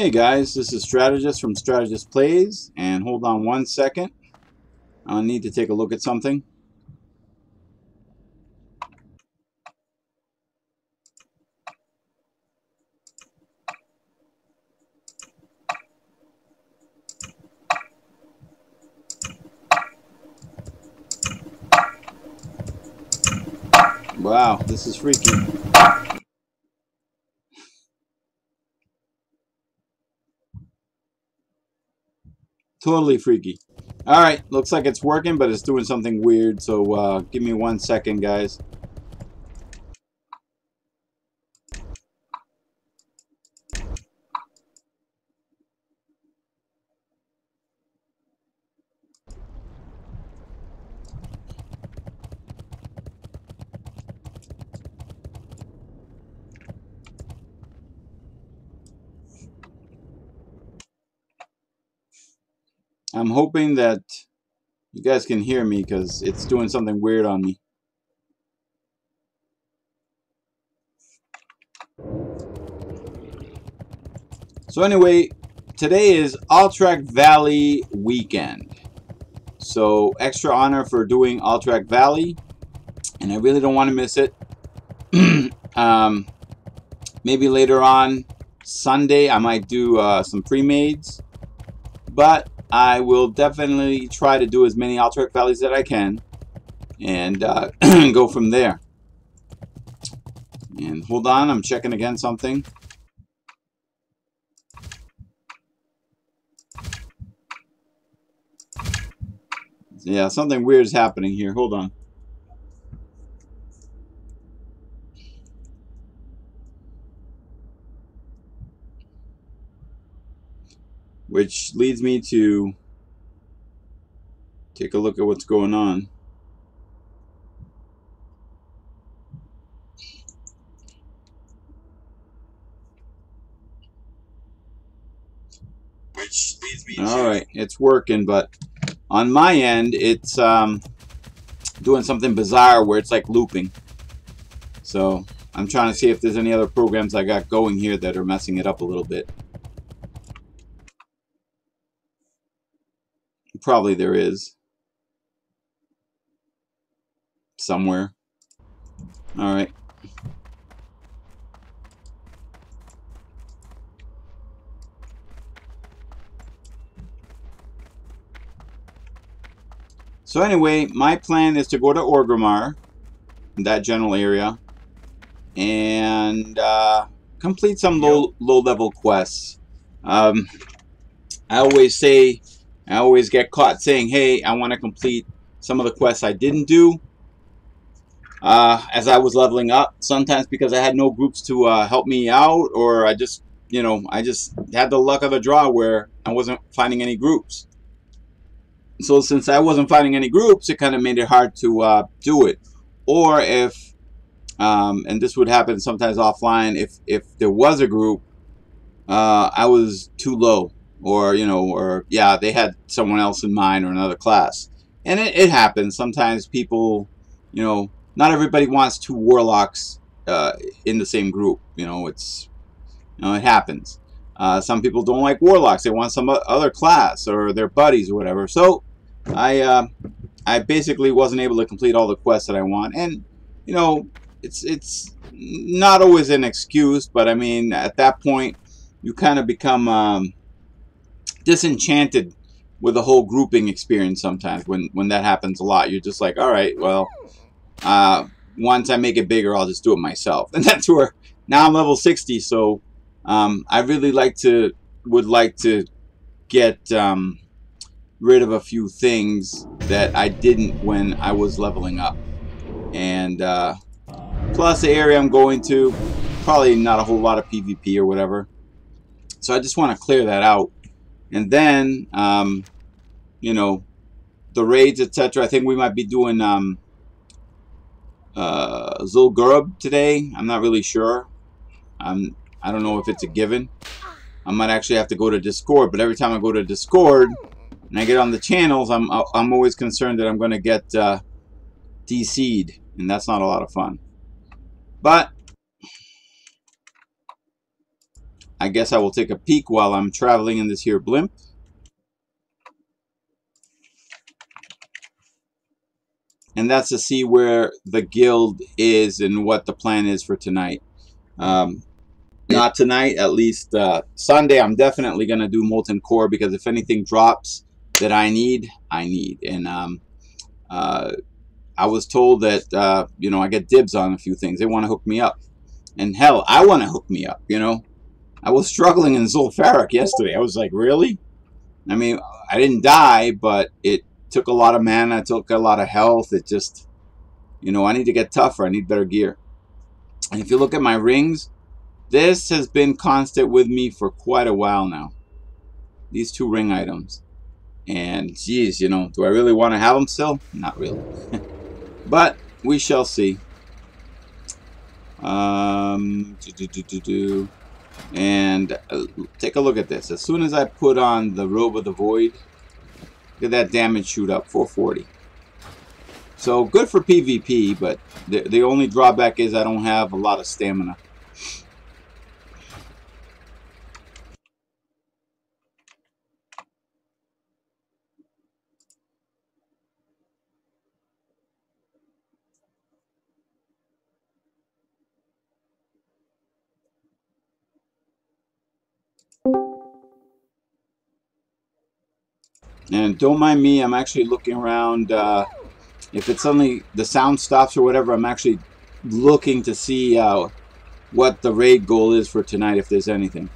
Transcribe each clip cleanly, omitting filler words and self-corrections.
Hey guys, this is Strategyst from Strategyst Plays, and hold on one second. I need to take a look at something. Wow, this is freaky. Totally freaky. Alright, looks like it's working, but it's doing something weird, so give me 1 second, guys. I'm hoping that you guys can hear me because it's doing something weird on me. So anyway, today is Alterac Valley weekend. So extra honor for doing Alterac Valley, and I really don't want to miss it. Maybe later on Sunday I might do some pre-mades, but I will definitely try to do as many Alterac Valleys that I can and go from there. And hold on, I'm checking again something. Yeah, something weird is happening here. Hold on. Which leads me to take a look at what's going on. Which leads me to... Alright, it's working, but on my end, it's doing something bizarre where it's like looping. So I'm trying to see if there's any other programs I got going here that are messing it up a little bit. Probably there is. Somewhere. Alright. So anyway, my plan is to go to Orgrimmar, that general area, and complete some low level quests. I always get caught saying, hey, I want to complete some of the quests I didn't do as I was leveling up. Sometimes because I had no groups to help me out, or I just had the luck of the draw where I wasn't finding any groups. So since I wasn't finding any groups, it kind of made it hard to do it. Or if, and this would happen sometimes offline, if there was a group, I was too low. Or, yeah, they had someone else in mind or another class. And it happens. Sometimes people, not everybody wants two warlocks in the same group. It happens. Some people don't like warlocks. They want some other class or their buddies or whatever. So I basically wasn't able to complete all the quests that I want. And, it's not always an excuse. But, I mean, at that point, you kind of become... disenchanted with the whole grouping experience sometimes. When that happens a lot, you're just like, all right, well, once I make it bigger, I'll just do it myself. And that's where now I'm level 60, so I really would like to get rid of a few things that I didn't when I was leveling up. And plus the area I'm going to, probably not a whole lot of PvP or whatever, so I just want to clear that out. And then, the raids, etc. I think we might be doing Zul'Gurub today. I'm not really sure. I don't know if it's a given. I might actually have to go to Discord, but every time I go to Discord and I get on the channels, I'm always concerned that I'm going to get DC'd, and that's not a lot of fun. But I guess I will take a peek while I'm traveling in this here blimp. And that's to see where the guild is and what the plan is for tonight. Not tonight, at least Sunday. I'm definitely going to do Molten Core, because if anything drops that I need, I need. And I was told that, you know, I get dibs on a few things. They want to hook me up. And hell, I want to hook me up, you know. I was struggling in Zul'Farrak yesterday. I was like, really? I mean, I didn't die, but it took a lot of mana. It took a lot of health. It just, you know, I need to get tougher. I need better gear. And if you look at my rings, this has been constant with me for quite a while now. These 2 ring items. And, geez, you know, do I really want to have them still? Not really. But we shall see. And take a look at this. As soon as I put on the Robe of the Void, look at that damage shoot up, 440. So good for PvP, but the only drawback is I don't have a lot of stamina. And don't mind me, I'm actually looking around. If it's suddenly the sound stops or whatever, I'm actually looking to see what the raid goal is for tonight, if there's anything.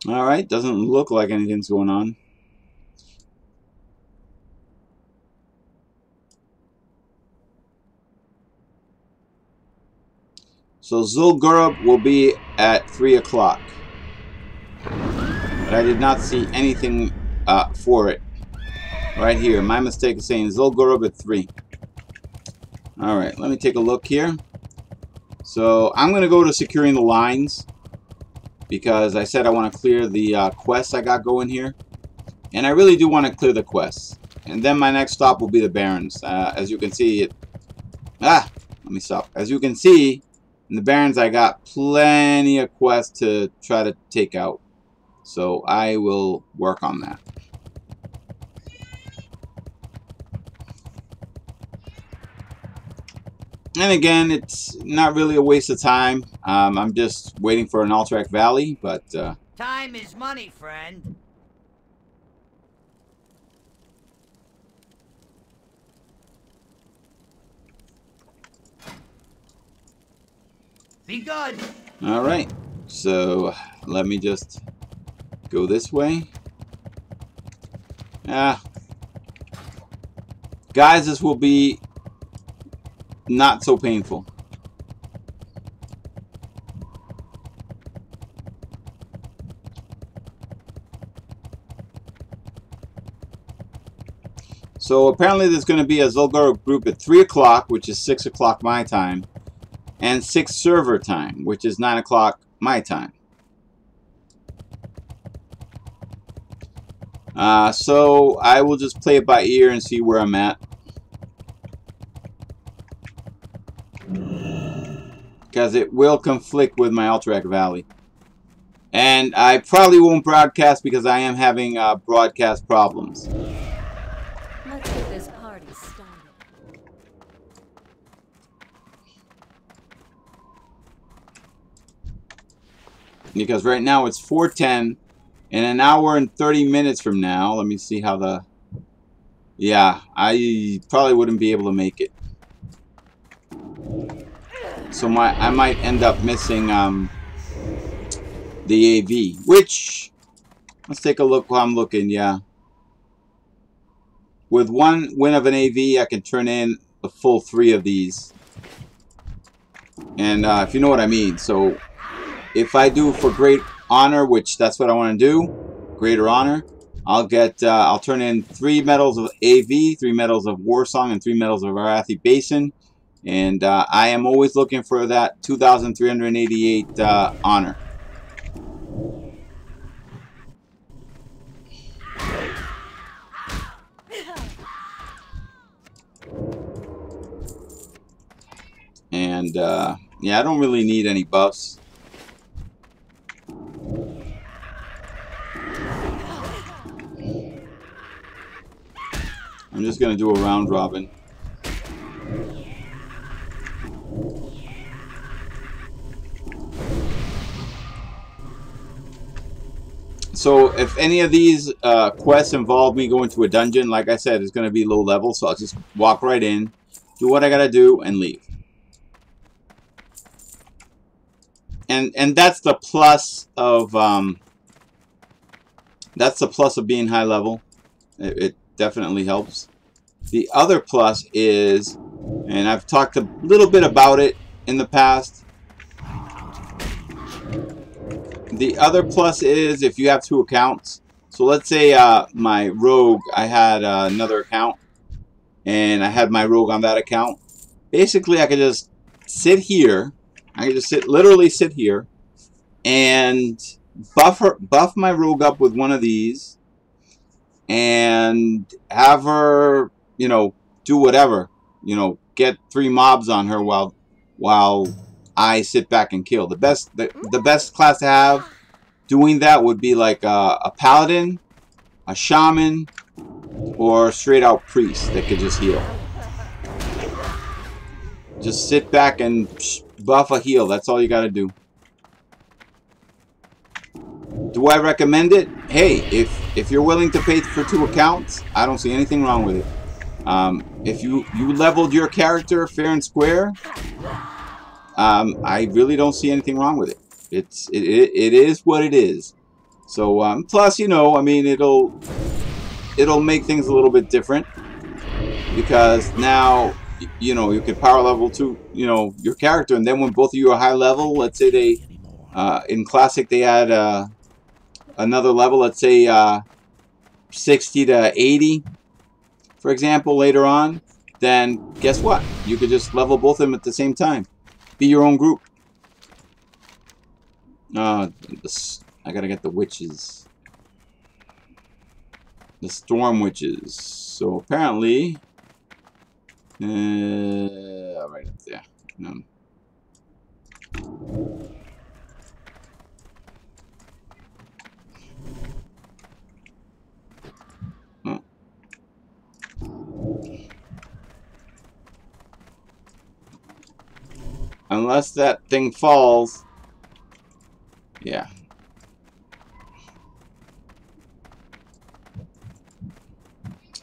Alright, doesn't look like anything's going on. So Zul'Gurub will be at 3 o'clock. But I did not see anything for it. Right here, my mistake is saying Zul'Gurub at 3. Alright, let me take a look here. So I'm going to go to securing the lines, because I said I want to clear the quests I got going here. And I really do want to clear the quests. And then my next stop will be the Barrens. As you can see, let me stop. As you can see, in the Barrens I got plenty of quests to try to take out. So I will work on that. And again, it's not really a waste of time. I'm just waiting for an Alterac Valley, but... time is money, friend. Be good. Alright, so let me just go this way. Guys, this will be not so painful. So apparently there's going to be a Zul'Gurub group at 3 o'clock, which is 6 o'clock my time, and 6 server time, which is 9 o'clock my time. So I will just play it by ear and see where I'm at. Because it will conflict with my Alterac Valley. And I probably won't broadcast because I am having broadcast problems. Let's get this party started. Because right now it's 4:10. In an hour and 30 minutes from now, let me see how the... Yeah, I probably wouldn't be able to make it. So I might end up missing the AV, which, let's take a look while I'm looking. Yeah, with 1 win of an AV, I can turn in a full 3 of these. And if you know what I mean. So if I do for great honor, which that's what I want to do. Greater honor. I'll get. I'll turn in 3 medals of AV, 3 medals of Warsong, and 3 medals of Arathi Basin. And I am always looking for that 2,388 honor. And yeah, I don't really need any buffs. I'm just going to do a round robin. So if any of these quests involve me going to a dungeon, like I said, it's going to be low level. So I'll just walk right in, do what I got to do, and leave. And that's the plus of being high level. It definitely helps. The other plus is, and I've talked a little bit about it in the past. The other plus is if you have 2 accounts. So let's say my rogue, I had another account, and I had my rogue on that account. Basically, I could just sit here. I could just literally sit here, and buff my rogue up with one of these, and have her, you know, do whatever, you know, get 3 mobs on her while I sit back and kill. The best class to have doing that would be like a paladin, a shaman, or straight out priest that could just heal. Just sit back and buff a heal. That's all you got to do. Do I recommend it? Hey, if you're willing to pay for 2 accounts, I don't see anything wrong with it. If you leveled your character fair and square, I really don't see anything wrong with it. It is what it is. So plus, you know, I mean, it'll make things a little bit different, because now, you know, you can power level to, you know, your character, and then when both of you are high level, let's say they in classic they add another level, let's say 60 to 80, for example, later on, then guess what? You could just level both of them at the same time. Be your own group. I gotta get the witches. The storm witches. So apparently, right up there. Oh. Unless that thing falls. Yeah.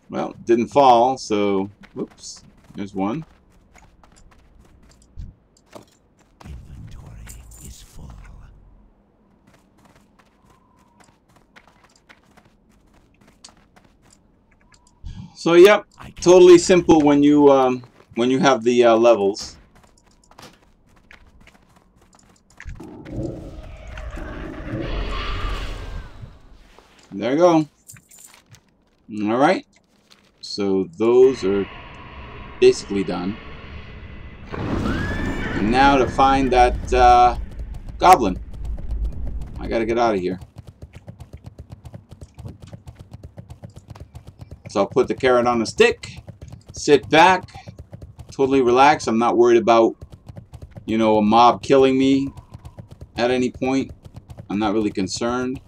Well, didn't fall, so whoops. There's one. Inventory is full. So yep, totally simple when you have the levels. There you go. All right. So those are basically done. And now to find that goblin. I gotta get out of here. So I'll put the carrot on a stick, sit back, totally relax. I'm not worried about, you know, a mob killing me at any point. I'm not really concerned.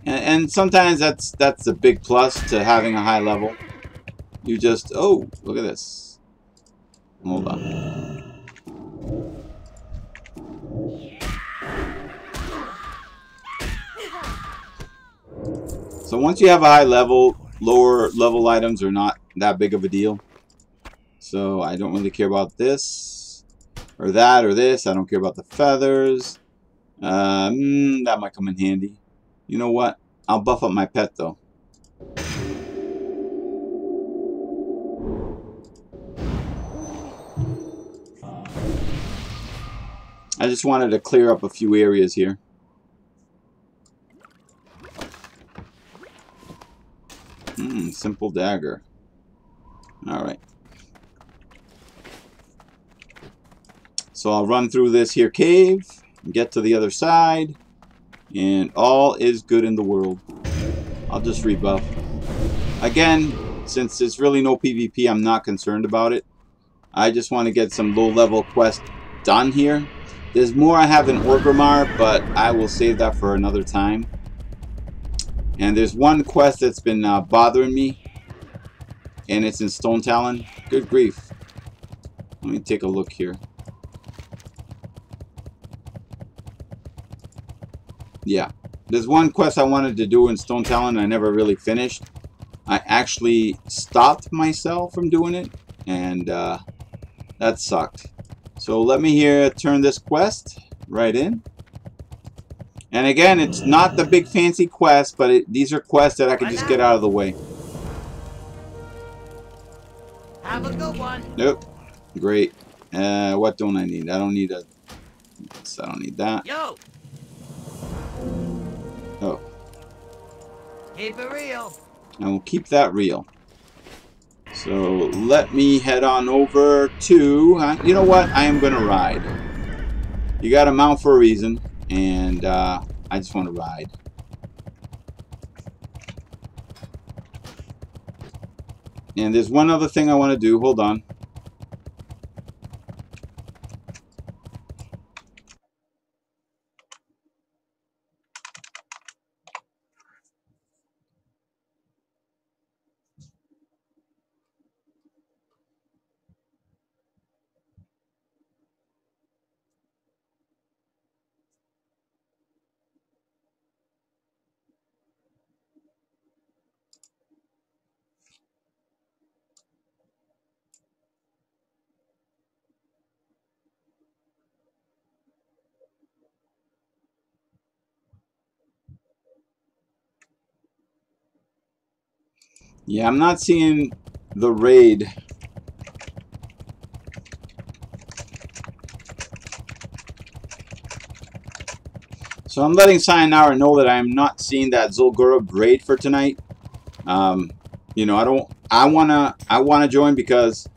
And sometimes that's a big plus to having a high level. You just, oh, look at this. Hold on. So once you have a high level, lower level items are not that big of a deal. So I don't really care about this or that or this. I don't care about the feathers. That might come in handy. You know what? I'll buff up my pet though. I just wanted to clear up a few areas here. Simple dagger. Alright. So I'll run through this here cave, get to the other side, and all is good in the world. I'll just rebuff. Again, since there's really no PvP, I'm not concerned about it. I just want to get some low-level quests done here. There's more I have in Orgrimmar, but I will save that for another time. And there's one quest that's been bothering me, and it's in Stonetalon. Good grief. Let me take a look here. Yeah. There's one quest I wanted to do in Stonetalon I never really finished. I actually stopped myself from doing it, and that sucked. So let me here turn this quest right in. And again, it's not the big fancy quest, but these are quests that I can just get out of the way. Have a good one. Nope. Great. What don't I need? I don't need a... I don't need that. Yo. Oh. Keep it real. I will keep that real. So let me head on over to... you know what? I am going to ride. You got to mount for a reason. And I just want to ride. And there's one other thing I want to do. Hold on. Yeah, I'm not seeing the raid. So I'm letting Sayonara know that I'm not seeing that Zul'Gurub raid for tonight. You know, I wanna join because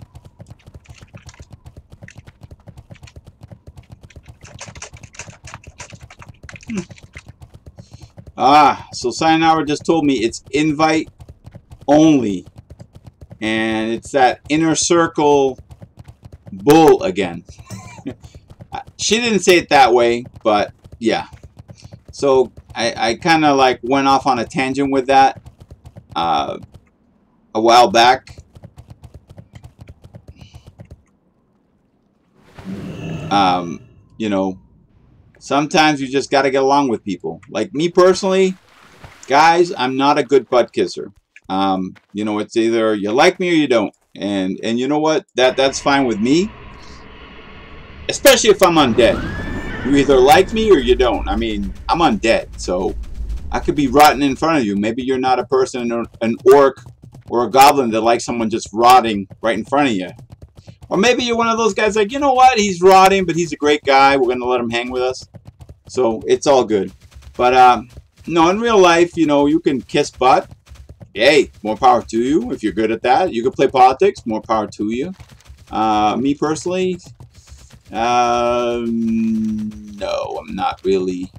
so Sayonara just told me it's invite only, and it's that inner circle bull again. She didn't say it that way, but yeah. So I kind of like went off on a tangent with that a while back. You know, sometimes you just got to get along with people. Like me personally, guys, I'm not a good butt kisser. You know, it's either you like me or you don't, and you know what, that's fine with me, especially if I'm undead. You either like me or you don't. I mean, I'm undead, so I could be rotting in front of you. Maybe you're not a person, an orc or a goblin that likes someone just rotting right in front of you, or maybe you're one of those guys like, you know what, he's rotting but he's a great guy, we're gonna let him hang with us. So it's all good. But no, in real life, you know, you can kiss butt. Hey, more power to you. If you're good at that, you can play politics. More power to you. Me personally, no, I'm not really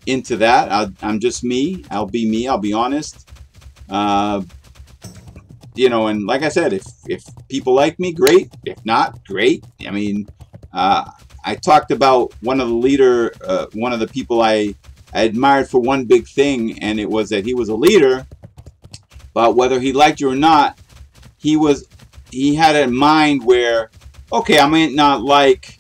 into that. I'm just me. I'll be me. I'll be honest. You know, and like I said, if people like me, great. If not, great. I mean, I talked about one of the people I admired for one big thing, and it was that he was a leader. But whether he liked you or not, he had a mind where, okay, I might not like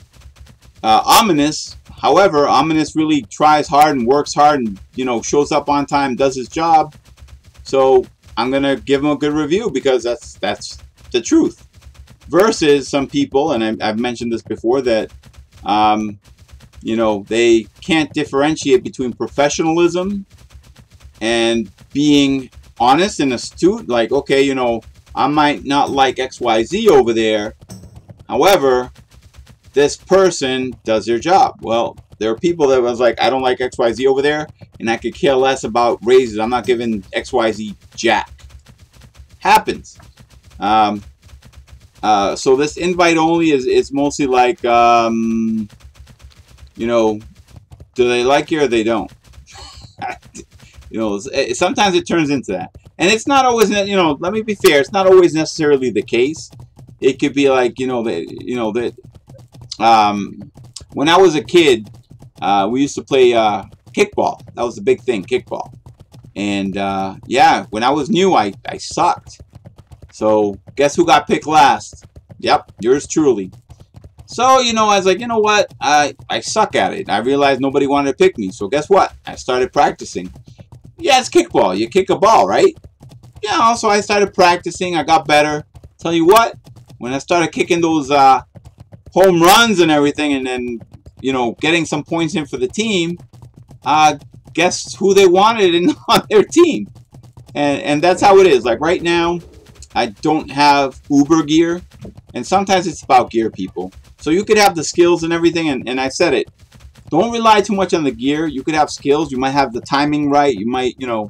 Ominus. However, Ominus really tries hard and works hard and, you know, shows up on time, does his job. So I'm going to give him a good review because that's the truth. Versus some people, and I've mentioned this before, that, you know, they can't differentiate between professionalism and being honest and astute. Like, okay, you know, I might not like XYZ over there. However, this person does their job. Well, there are people that was like, I don't like XYZ over there, and I could care less about raises. I'm not giving XYZ jack. Happens. So this invite only is mostly like, you know, do they like you or they don't? You know, sometimes it turns into that. And it's not always, you know, let me be fair, it's not always necessarily the case. It could be like, you know, that when I was a kid, we used to play kickball. That was the big thing, kickball. And yeah, when I was new, I sucked. So guess who got picked last? Yep, yours truly. So, you know, I was like, you know what? I suck at it. I realized nobody wanted to pick me. So guess what? I started practicing. Yeah, it's kickball. You kick a ball, right? Yeah, so I started practicing. I got better. Tell you what, when I started kicking those home runs and everything, and then, you know, getting some points in for the team, guess who they wanted on their team? And that's how it is. Like right now, I don't have Uber gear, and sometimes it's about gear, people. So you could have the skills and everything, and I said it. Don't rely too much on the gear. You could have skills. You might have the timing right. You might, you know.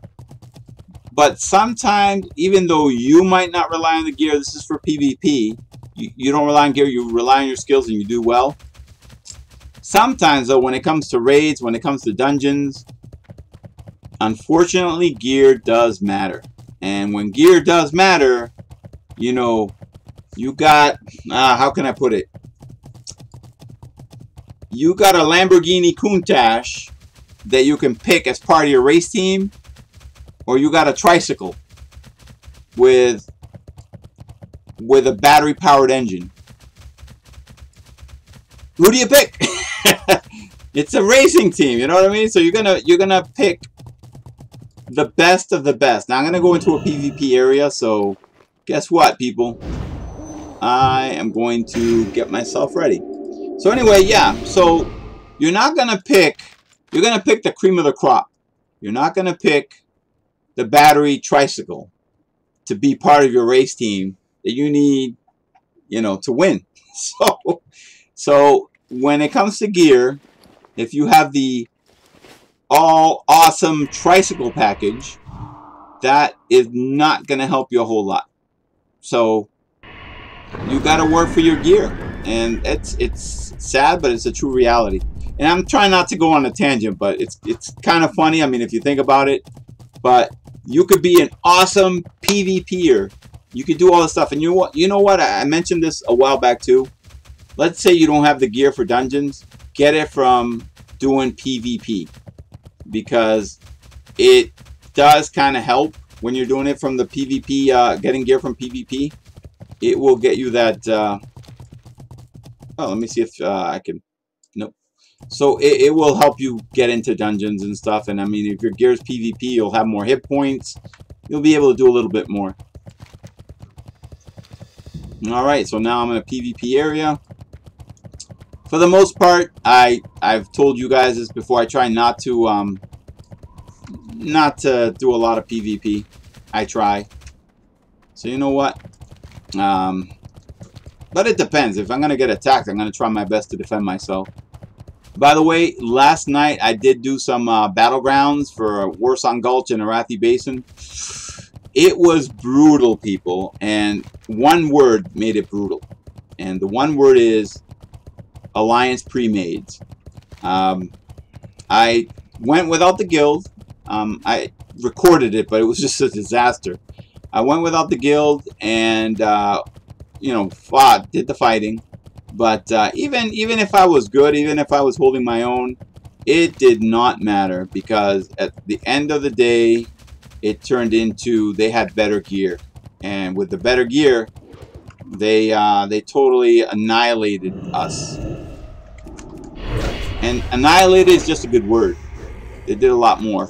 But sometimes, even though you might not rely on the gear, this is for PvP. You don't rely on gear. You rely on your skills, and you do well. Sometimes, though, when it comes to raids, when it comes to dungeons, unfortunately, gear does matter. And when gear does matter, you know, you got, how can I put it? You got a Lamborghini Countach that you can pick as part of your race team, or you got a tricycle with a battery-powered engine. Who do you pick? It's a racing team, you know what I mean? So you're gonna pick the best of the best. Now I'm gonna go into a PvP area, so guess what, people? I am going to get myself ready. So anyway, yeah, so you're not gonna pick, you're gonna pick the cream of the crop. You're not gonna pick the battery tricycle to be part of your race team that you need, you know, to win. So when it comes to gear, if you have the all awesome tricycle package, that is not going to help you a whole lot. So you got to work for your gear, and it's sad, but it's a true reality. And I'm trying not to go on a tangent, but it's kind of funny. I mean, if you think about it, but you could be an awesome PvPer. You could do all this stuff, and you know what? I mentioned this a while back too. Let's say you don't have the gear for dungeons, get it from doing PvP, because it does kind of help when you're doing it from the PvP, getting gear from PvP. It will get you that, oh, let me see if I can, nope. So it will help you get into dungeons and stuff, and I mean, if your gear is PvP, you'll have more hit points. You'll be able to do a little bit more. Alright, so now I'm in a PvP area. For the most part, I've told you guys this before, I try not to do a lot of PvP. I try. So you know what? But it depends. If I'm going to get attacked, I'm going to try my best to defend myself. By the way, last night I did do some battlegrounds for Warsaw Gulch and Arathi Basin. It was brutal, people. And one word made it brutal. And the one word is Alliance Pre-Mades. I went without the guild. I recorded it, but it was just a disaster. I went without the guild and, you know, did the fighting. But even if I was good, even if I was holding my own, it did not matter, because at the end of the day, it turned into they had better gear, and with the better gear, they totally annihilated us. And annihilated is just a good word. They did a lot more.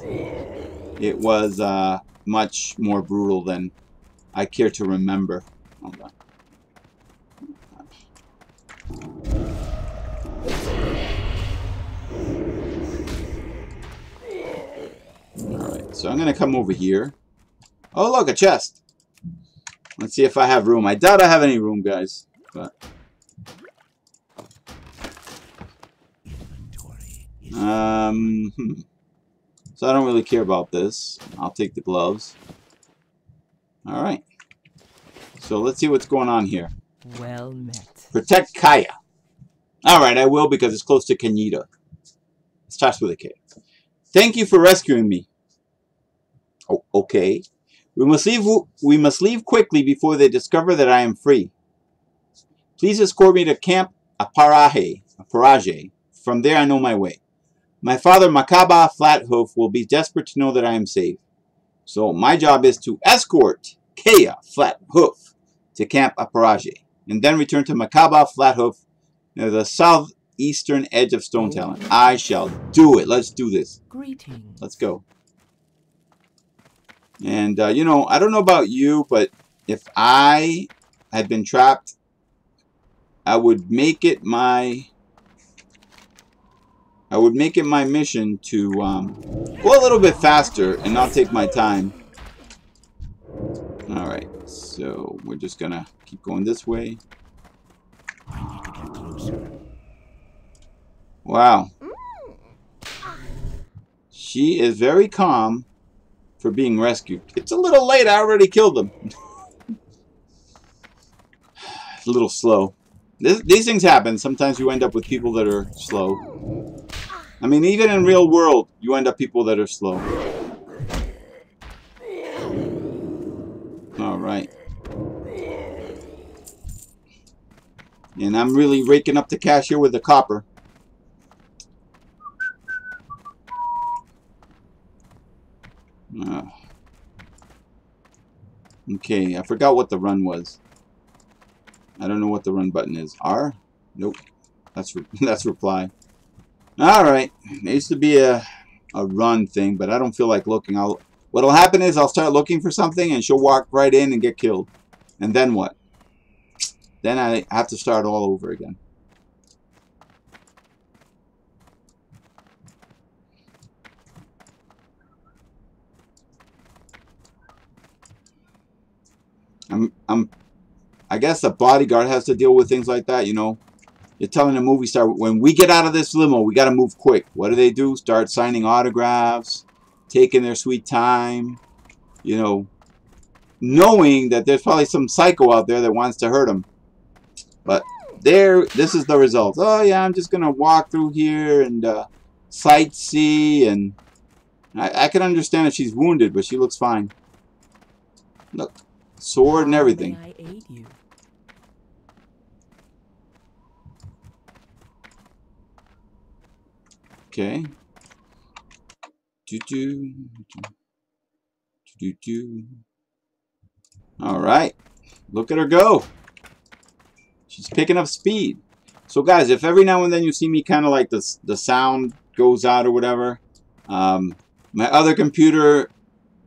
It was much more brutal than I care to remember. Hold on. Alright, so I'm going to come over here. Oh, look, a chest. Let's see if I have room. I doubt I have any room, guys. But So I don't really care about this. I'll take the gloves. Alright. So let's see what's going on here. Well met. Protect Kaya. Alright, I will because it's close to Kanita. It starts with a K. Thank you for rescuing me. Oh, okay. We must leave quickly before they discover that I am free. Please escort me to Camp Aparaje. From there I know my way. My father, Makaba Flathoof, will be desperate to know that I am safe. So my job is to escort Kaya Flathoof to Camp Aparaje, and then return to Makaba Flathoof near the southeastern edge of Stonetalon. I shall do it. Let's do this. Greetings. Let's go. And, you know, I don't know about you, but if I had been trapped, I would make it my mission to go a little bit faster and not take my time. Alright, so we're just gonna keep going this way. I need to get closer. Wow. She is very calm for being rescued. It's a little late, I already killed them. It's a little slow. These things happen. Sometimes you end up with people that are slow. I mean, even in real world, you end up people that are slow. Alright. And I'm really raking up the cash here with the copper. Okay, I forgot what the run was. I don't know what the run button is. R? Nope. That's reply. Alright. There used to be a run thing, but I don't feel like looking. What'll happen is I'll start looking for something and she'll walk right in and get killed. And then what? Then I have to start all over again. I guess the bodyguard has to deal with things like that, you know. You're telling the movie star, when we get out of this limo, we got to move quick. What do? Start signing autographs, taking their sweet time, you know, knowing that there's probably some psycho out there that wants to hurt them. But this is the result. Oh, yeah, I'm just going to walk through here and sightsee. And I can understand if she's wounded, but she looks fine. Look, sword and everything. May I aid you? Okay. All right. Look at her go. She's picking up speed. So, guys, if every now and then you see me kind of like the sound goes out or whatever, my other computer,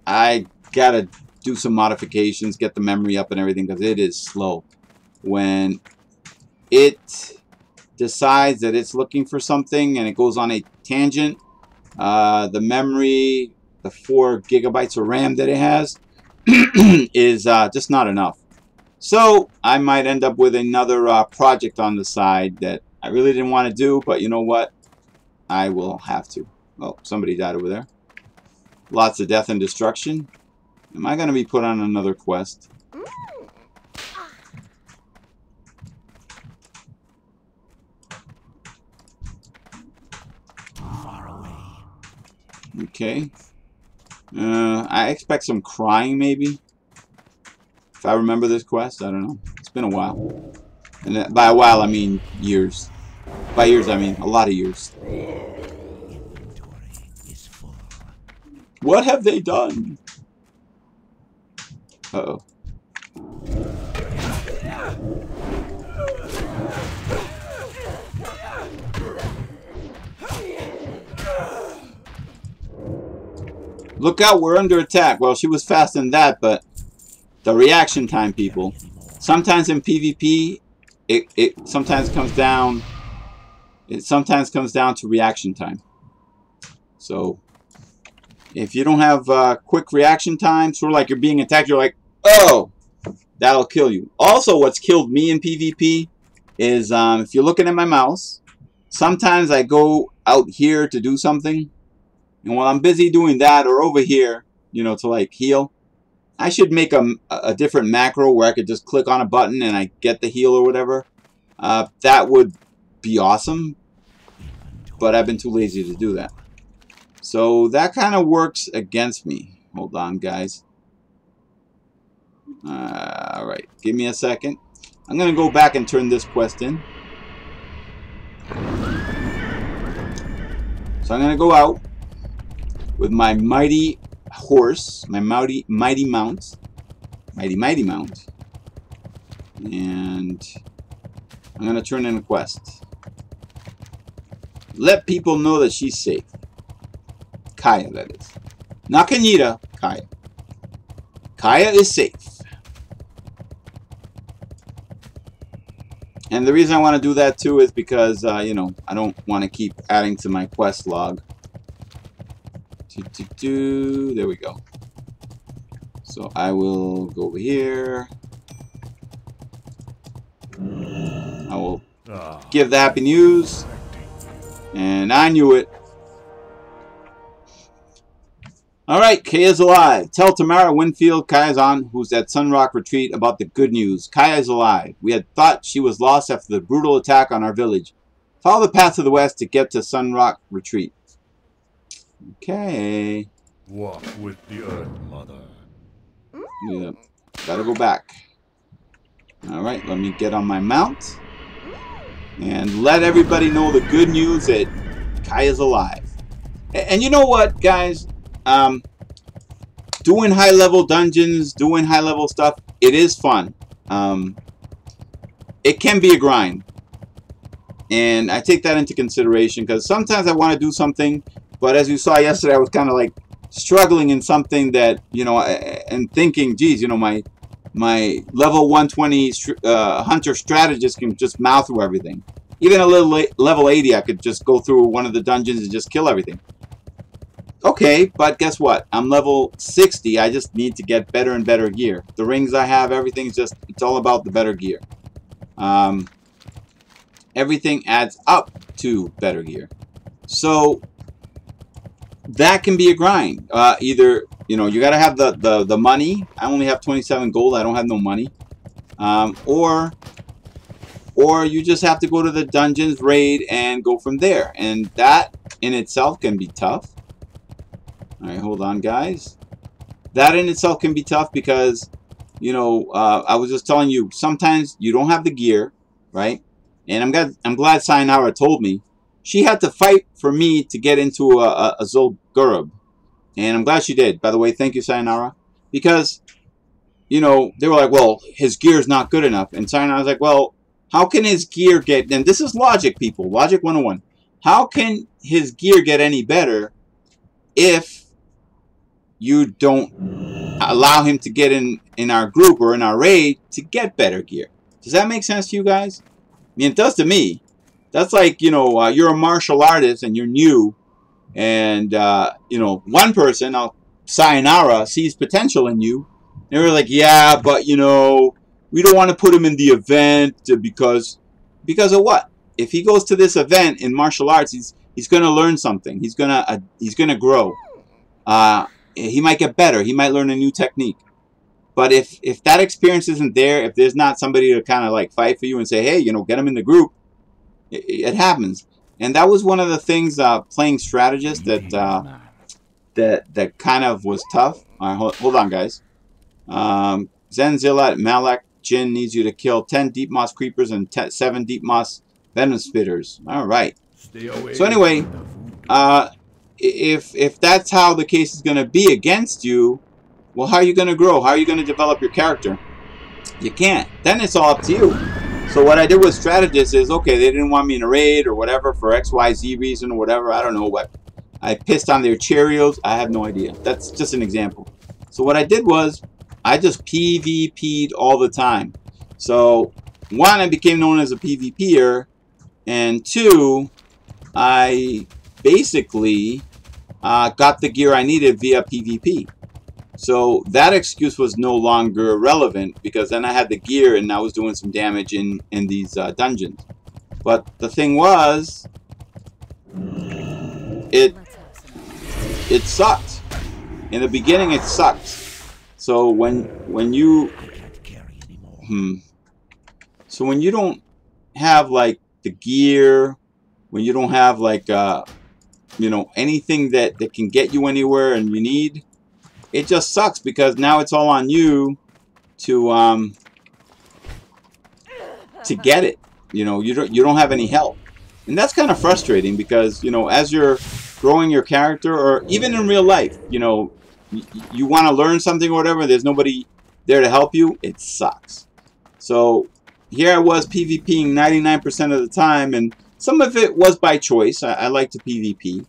I got to do some modifications, get the memory up and everything, because it is slow. When it decides that it's looking for something and it goes on a tangent, the memory, the 4 gigabytes of RAM that it has is just not enough. So I might end up with another project on the side that I really didn't want to do, but you know what? I will have to. Oh, somebody died over there. Lots of death and destruction. Am I going to be put on another quest? Okay. I expect some crying, maybe. If I remember this quest, I don't know. It's been a while. And by a while, I mean years. By years, I mean a lot of years. Inventory is full. What have they done? Uh-oh. Look out, we're under attack. Well, she was fast in that, but the reaction time, people. Sometimes in PvP, it sometimes comes down. It sometimes comes down to reaction time. So, if you don't have quick reaction time, sort of like you're being attacked, you're like, oh, that'll kill you. Also, what's killed me in PvP is if you're looking at my mouse, sometimes I go out here to do something, and while I'm busy doing that, or over here, you know, to like heal, I should make a different macro where I could just click on a button and I get the heal or whatever. That would be awesome, but I've been too lazy to do that. So that kind of works against me. Hold on, guys. Alright, give me a second. I'm going to go back and turn this quest in. So I'm going to go out with my mighty horse, my mighty mount. Mighty mount. And I'm going to turn in a quest. Let people know that she's safe. Kaya, that is. Not Kenyatta, Kaya. Kaya is safe. And the reason I want to do that too is because, you know, I don't want to keep adding to my quest log. There we go. So I will go over here. I will give the happy news. And I knew it. Alright, Kaya's alive. Tell Tamara Winfield, Kaya's on, who's at Sunrock Retreat, about the good news. Kaya's alive. We had thought she was lost after the brutal attack on our village. Follow the path to the west to get to Sunrock Retreat. Okay. Walk with the earth, mother. Yeah. Gotta go back. Alright, let me get on my mount. And let everybody know the good news that Kaya's alive. And you know what, guys? Doing high-level dungeons, doing high-level stuff, it is fun. It can be a grind. And I take that into consideration because sometimes I want to do something, but as you saw yesterday, I was kind of like struggling in something that, you know, and thinking, geez, you know, my level 120 hunter strategist can just mouth through everything. Even a little level 80, I could just go through one of the dungeons and just kill everything. Okay, but guess what? I'm level 60. I just need to get better and better gear. The rings I have, everything's just, it's all about the better gear. Everything adds up to better gear. So that can be a grind. Either, you know, you got to have the money. I only have 27 gold. I don't have no money. Or you just have to go to the dungeons, raid, and go from there. And that in itself can be tough. Alright, hold on, guys. That in itself can be tough because, you know, I was just telling you, sometimes you don't have the gear, right? And I'm glad Sayonara told me. She had to fight for me to get into a Zolgurub. And I'm glad she did. By the way, thank you, Sayonara. Because, you know, they were like, well, his gear's not good enough. And Sayonara was like, well, how can his gear get... And this is logic, people. Logic 101. How can his gear get any better if you don't allow him to get in our group or in our raid to get better gear? Does that make sense to you guys? I mean, it does to me. That's like, you know, you're a martial artist and you're new. And, you know, one person, Sayonara, sees potential in you. And we're like, yeah, but, you know, we don't want to put him in the event because of what? If he goes to this event in martial arts, he's going to learn something. He's going to grow. He might get better. He might learn a new technique. But if that experience isn't there, if there's not somebody to kind of like fight for you and say, hey, you know, get him in the group, it happens. And that was one of the things playing Strategist that kind of was tough. All right, hold on, guys. Zenzilla Malak Jin needs you to kill 10 deep moss creepers and 7 deep moss venom spitters. All right. So anyway, if that's how the case is going to be against you, well, how are you going to grow? How are you going to develop your character? You can't. Then it's all up to you. So what I did with Strategyst is, okay, they didn't want me in a raid or whatever for XYZ reason or whatever. I don't know what. I pissed on their Cheerios. I have no idea. That's just an example. So what I did was, I just PvP'd all the time. So, one, I became known as a PvPer. And two, I basically got the gear I needed via PvP. So that excuse was no longer relevant because then I had the gear and I was doing some damage in these dungeons. But the thing was, it Let's have some. it sucked. In the beginning, it sucked. So when you I can't carry anymore. so when you don't have like the gear, when you don't have like you know, anything that can get you anywhere and you need, it just sucks because now it's all on you to get it. You know, you don't have any help. And that's kind of frustrating because, you know, as you're growing your character, or even in real life, you know, you want to learn something or whatever, there's nobody there to help you, it sucks. So here I was PvPing 99% of the time, and some of it was by choice. I like to PvP,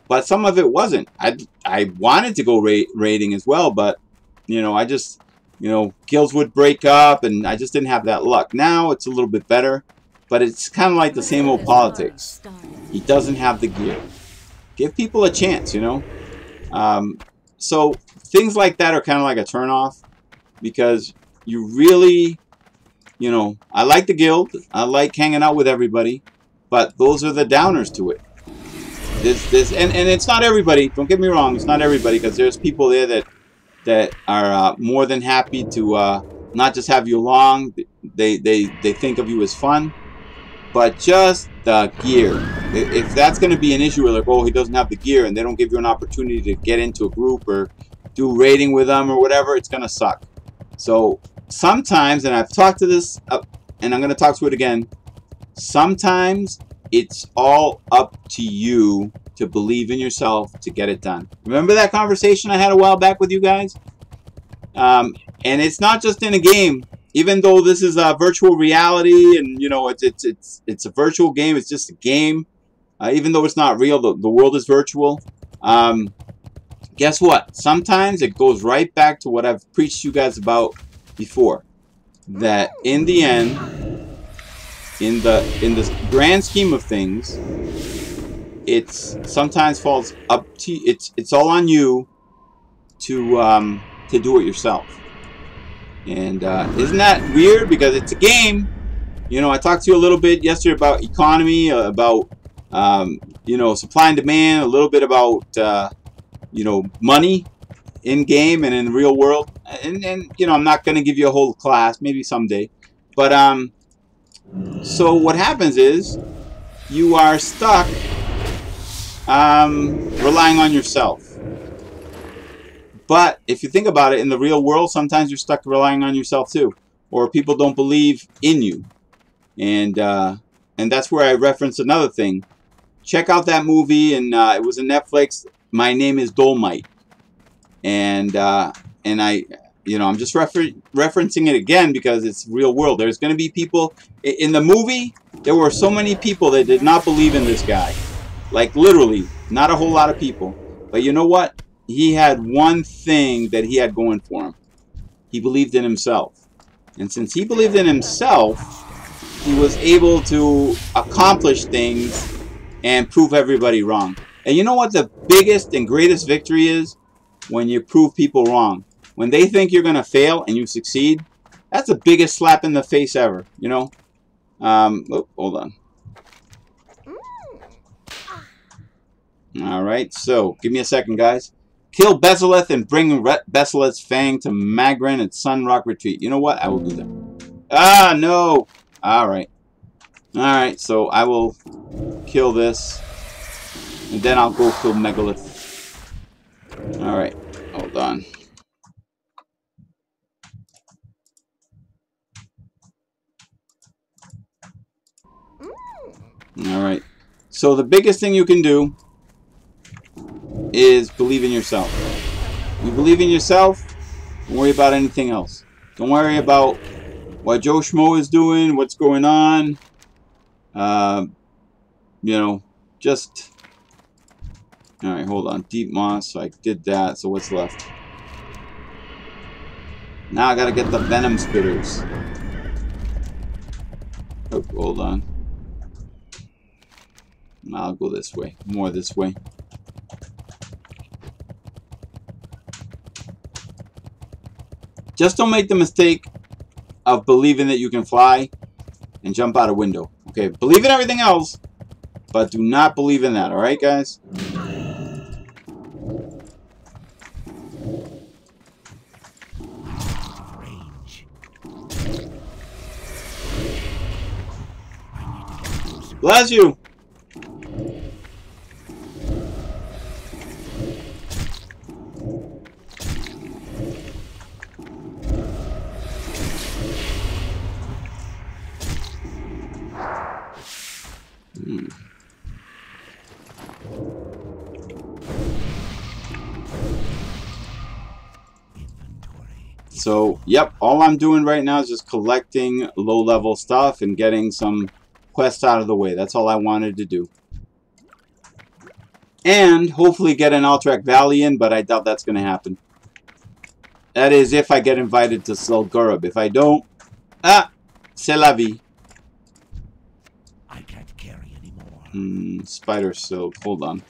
but some of it wasn't. I wanted to go raiding as well, but, you know, I just, you know, guilds would break up, and I just didn't have that luck. Now it's a little bit better, but it's kind of like the same old politics. He doesn't have the gear. Give people a chance, you know? So things like that are kind of like a turnoff, because you really, you know, I like the guild, I like hanging out with everybody, but those are the downers to it. And it's not everybody, don't get me wrong, it's not everybody, because there's people there that are more than happy to not just have you along, they think of you as fun, but just the gear. If that's going to be an issue, where like, oh, he doesn't have the gear, and they don't give you an opportunity to get into a group or do raiding with them or whatever, it's going to suck. So sometimes, and I've talked to this, and I'm going to talk to it again, sometimes it's all up to you to believe in yourself to get it done. Remember that conversation I had a while back with you guys? And it's not just in a game. Even though this is a virtual reality, and you know it's a virtual game, it's just a game. Even though it's not real, the world is virtual. Guess what? Sometimes it goes right back to what I've preached to you guys about before. That in the end, in the grand scheme of things, it's sometimes falls up to it's all on you to do it yourself. And isn't that weird? Because it's a game. You know, I talked to you a little bit yesterday about economy, about you know, supply and demand, a little bit about you know, money in game and in the real world. And you know, I'm not going to give you a whole class, maybe someday. But so what happens is you are stuck relying on yourself. But if you think about it, in the real world, sometimes you're stuck relying on yourself too, or people don't believe in you, and that's where I reference another thing. Check out that movie, and it was on Netflix. My Name is Dolomite, and I, you know, I'm just referencing it again because it's real world. There's going to be people in the movie. There were so many people that did not believe in this guy, like literally, not a whole lot of people. But you know what? He had one thing that he had going for him. He believed in himself. And since he believed in himself, he was able to accomplish things and prove everybody wrong. And you know what the biggest and greatest victory is? When you prove people wrong. When they think you're going to fail and you succeed, that's the biggest slap in the face ever, you know? Oh, hold on. Alright, so give me a second, guys. Kill Bezaleth and bring Bezaleth's Fang to Magran at Sunrock Retreat. You know what? I will do that. Ah, no! Alright. Alright, so I will kill this. And then I'll go kill Megalith. Alright, hold on. Alright. So the biggest thing you can do is believe in yourself. You believe in yourself, don't worry about anything else. Don't worry about what Joe Schmo is doing, what's going on. You know, just... Alright, hold on. Deep Moss, so I did that, so what's left? Now I gotta get the Venom Spitters. Oh, hold on. I'll go this way. More this way. Just don't make the mistake of believing that you can fly and jump out a window. Okay, believe in everything else, but do not believe in that, alright, guys? Range. Bless you! So, yep, all I'm doing right now is just collecting low-level stuff and getting some quests out of the way. That's all I wanted to do. And hopefully get an Alterac Valley in, but I doubt that's going to happen. That is if I get invited to Sulgurub. If I don't, c'est la vie. I can't carry anymore. Spider silk. Hold on.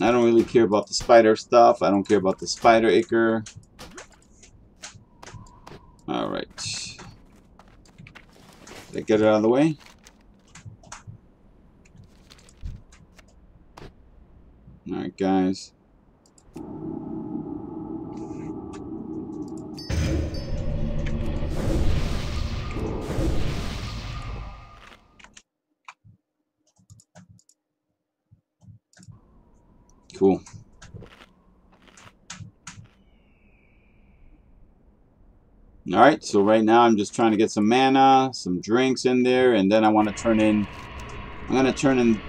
I don't really care about the spider stuff. I don't care about the spider ichor. Alright. Did I get it out of the way? Alright, guys. Cool. Alright, so right now I'm just trying to get some mana, some drinks in there, and then I want to turn in... I'm going to turn in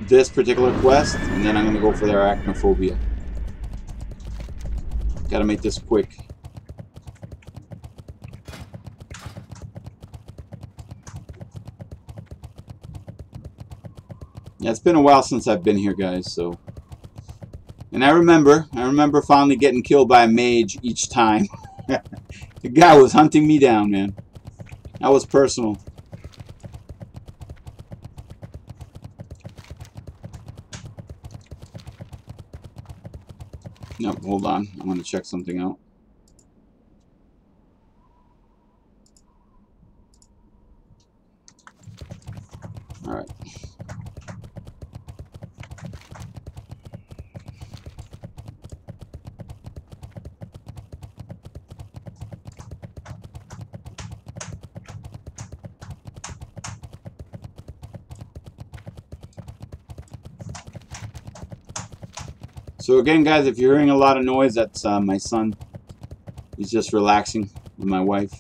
this particular quest, and then I'm going to go for their arachnophobia. Gotta make this quick. Yeah, it's been a while since I've been here, guys, so... And I remember finally getting killed by a mage each time. The guy was hunting me down, man. That was personal. No, hold on. I'm going to check something out. Alright. So again, guys, if you're hearing a lot of noise, that's my son. He's just relaxing with my wife.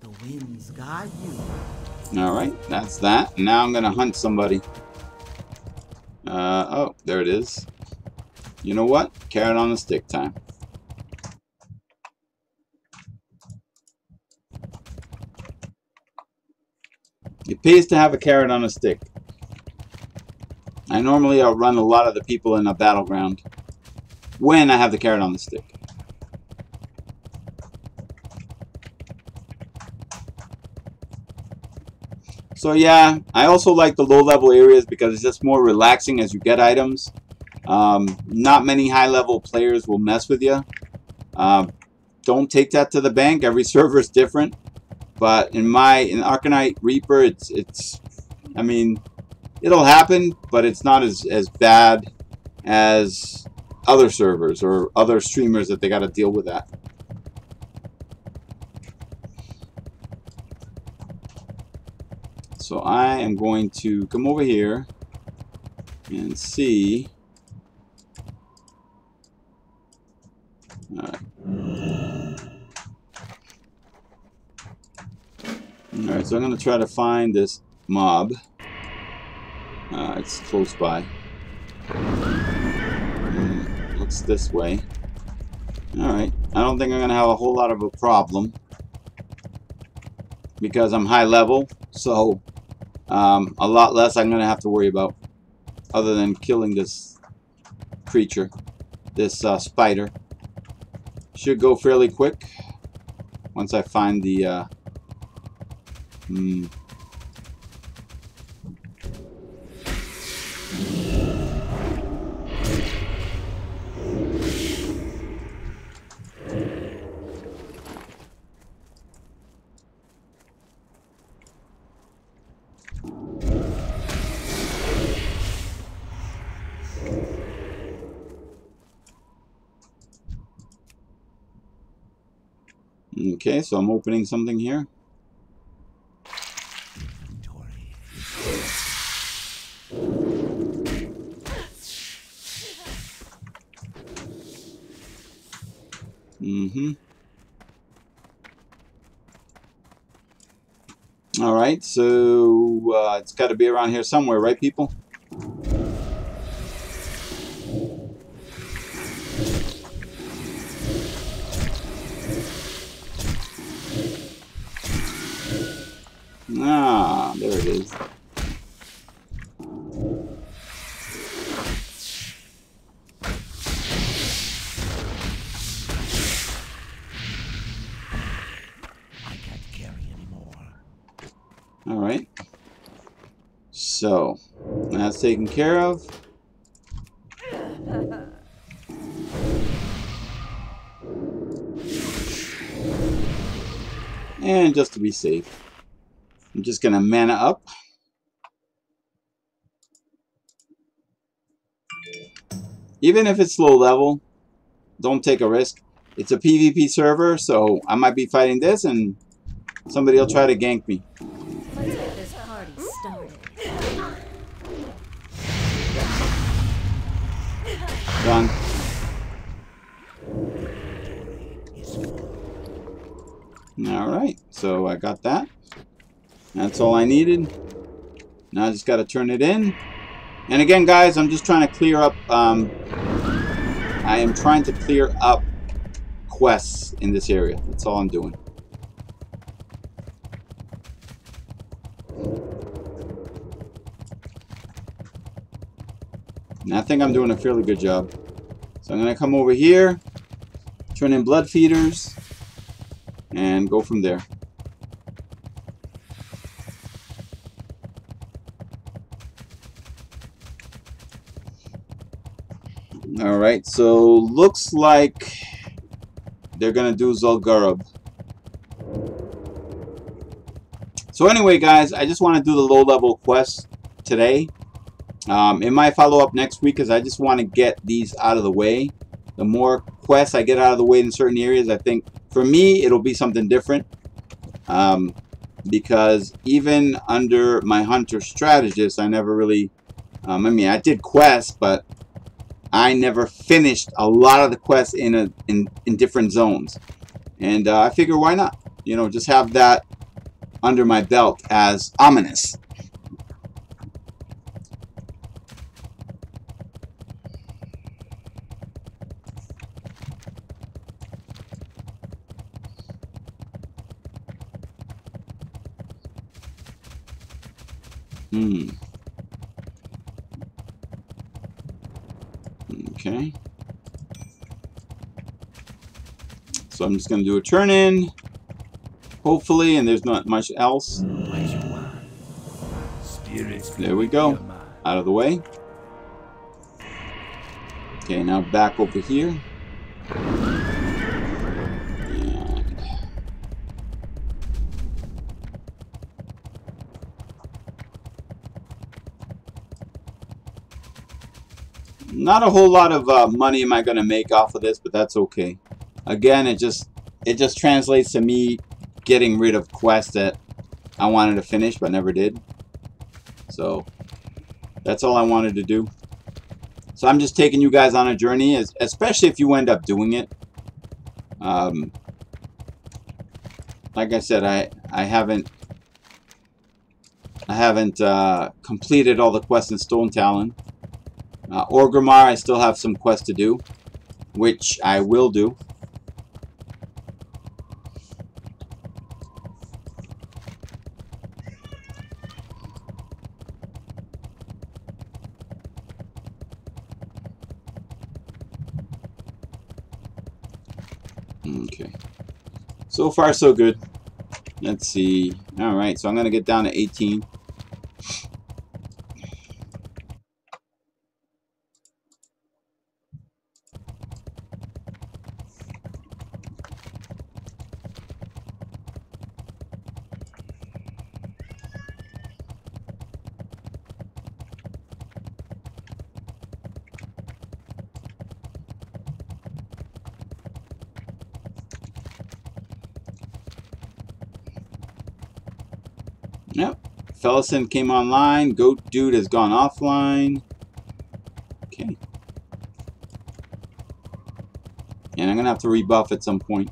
The winds guide you. Alright, that's that. Now I'm going to hunt somebody. Oh, there it is. You know what? Carrot on the stick time. It pays to have a carrot on a stick. I normally outrun a lot of the people in a battleground when I have the carrot on the stick. So yeah, I also like the low-level areas because it's just more relaxing as you get items. Not many high-level players will mess with you. Don't take that to the bank. Every server is different. But in Arcanite Reaper, it's I mean, it'll happen, but it's not as bad as other servers or other streamers that they got to deal with that. So I am going to come over here and see. Alright. Alright, so I'm going to try to find this mob. It's close by. Looks this way. Alright, I don't think I'm going to have a whole lot of a problem. Because I'm high level, so a lot less I'm going to have to worry about. Other than killing this creature. This spider. Should go fairly quick. Once I find the... Okay, so I'm opening something here. Inventory. All right, so it's got to be around here somewhere, right, people? Ah, there it is. I can't carry anymore. All right. So that's taken care of. And just to be safe, I'm just gonna mana up. Even if it's low level, don't take a risk. It's a PvP server, so I might be fighting this and somebody will try to gank me. Let's get this party started. Done. Alright, so I got that. That's all I needed. Now I just got to turn it in. And again, guys, I'm just trying to clear up... I am trying to clear up quests in this area. That's all I'm doing. And I think I'm doing a fairly good job. So I'm going to come over here, turn in blood feeders, and go from there. Alright, so looks like they're going to do Zul'Gurub. So anyway, guys, I just want to do the low-level quest today. It might follow up next week because I just want to get these out of the way. The more quests I get out of the way in certain areas, I think, for me, it'll be something different. Because even under my Hunter Strategist, I never really... I mean, I did quests, but I never finished a lot of the quests in different zones. And I figure, why not? You know, just have that under my belt as Ominus. Okay. So I'm just going to do a turn in, hopefully, and there's not much else. There we go. Out of the way. Okay, now back over here. And not a whole lot of money am I going to make off of this, but that's okay. Again, it just translates to me getting rid of quests that I wanted to finish but never did. So that's all I wanted to do. So I'm just taking you guys on a journey, especially if you end up doing it. Like I said, I haven't completed all the quests in Stonetalon. Orgrimmar, I still have some quests to do, which I will do. Okay. So far, so good. Let's see. Alright, so I'm going to get down to 18. Yep. Fellison came online. Goat Dude has gone offline. Okay. And I'm going to have to rebuff at some point.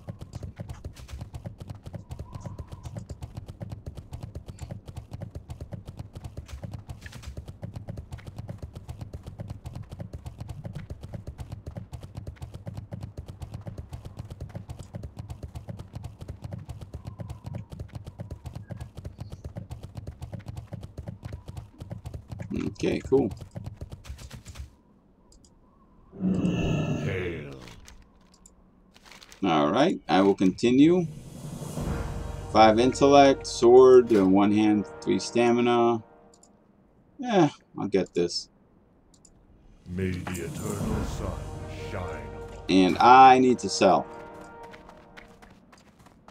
Okay, cool. Hail. Alright, I will continue. 5 intellect, sword, 1 hand, 3 stamina. Yeah, I'll get this. May the eternal sun shine upon. And I need to sell.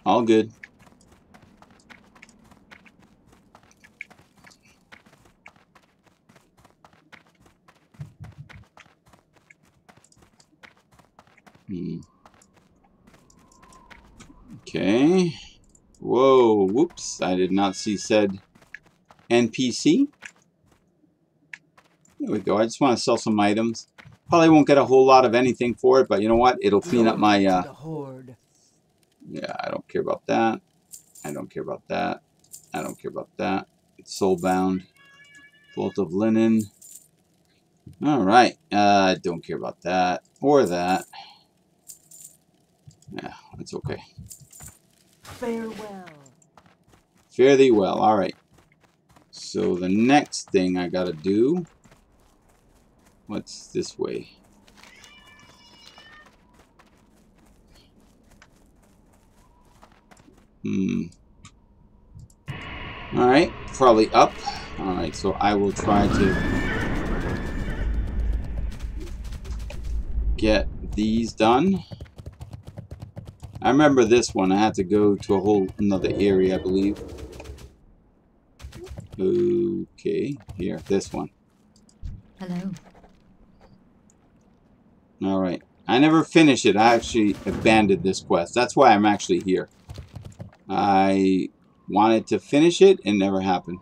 All good. Okay. Whoa, whoops. I did not see said NPC. There we go. I just want to sell some items. Probably won't get a whole lot of anything for it, but you know what? It'll clean up my... The horde. Yeah, I don't care about that. I don't care about that. I don't care about that. It's soulbound. Bolt of linen. Alright. I don't care about that. Or that. Yeah, that's okay. Farewell. Fare thee well. Alright. So the next thing I gotta do... What's this way? Alright, probably up. Alright, so I will try to get these done. I remember this one. I had to go to a whole another area, I believe. Okay, here, this one. Hello. Alright. I never finished it. I actually abandoned this quest. That's why I'm actually here. I wanted to finish it and never happened.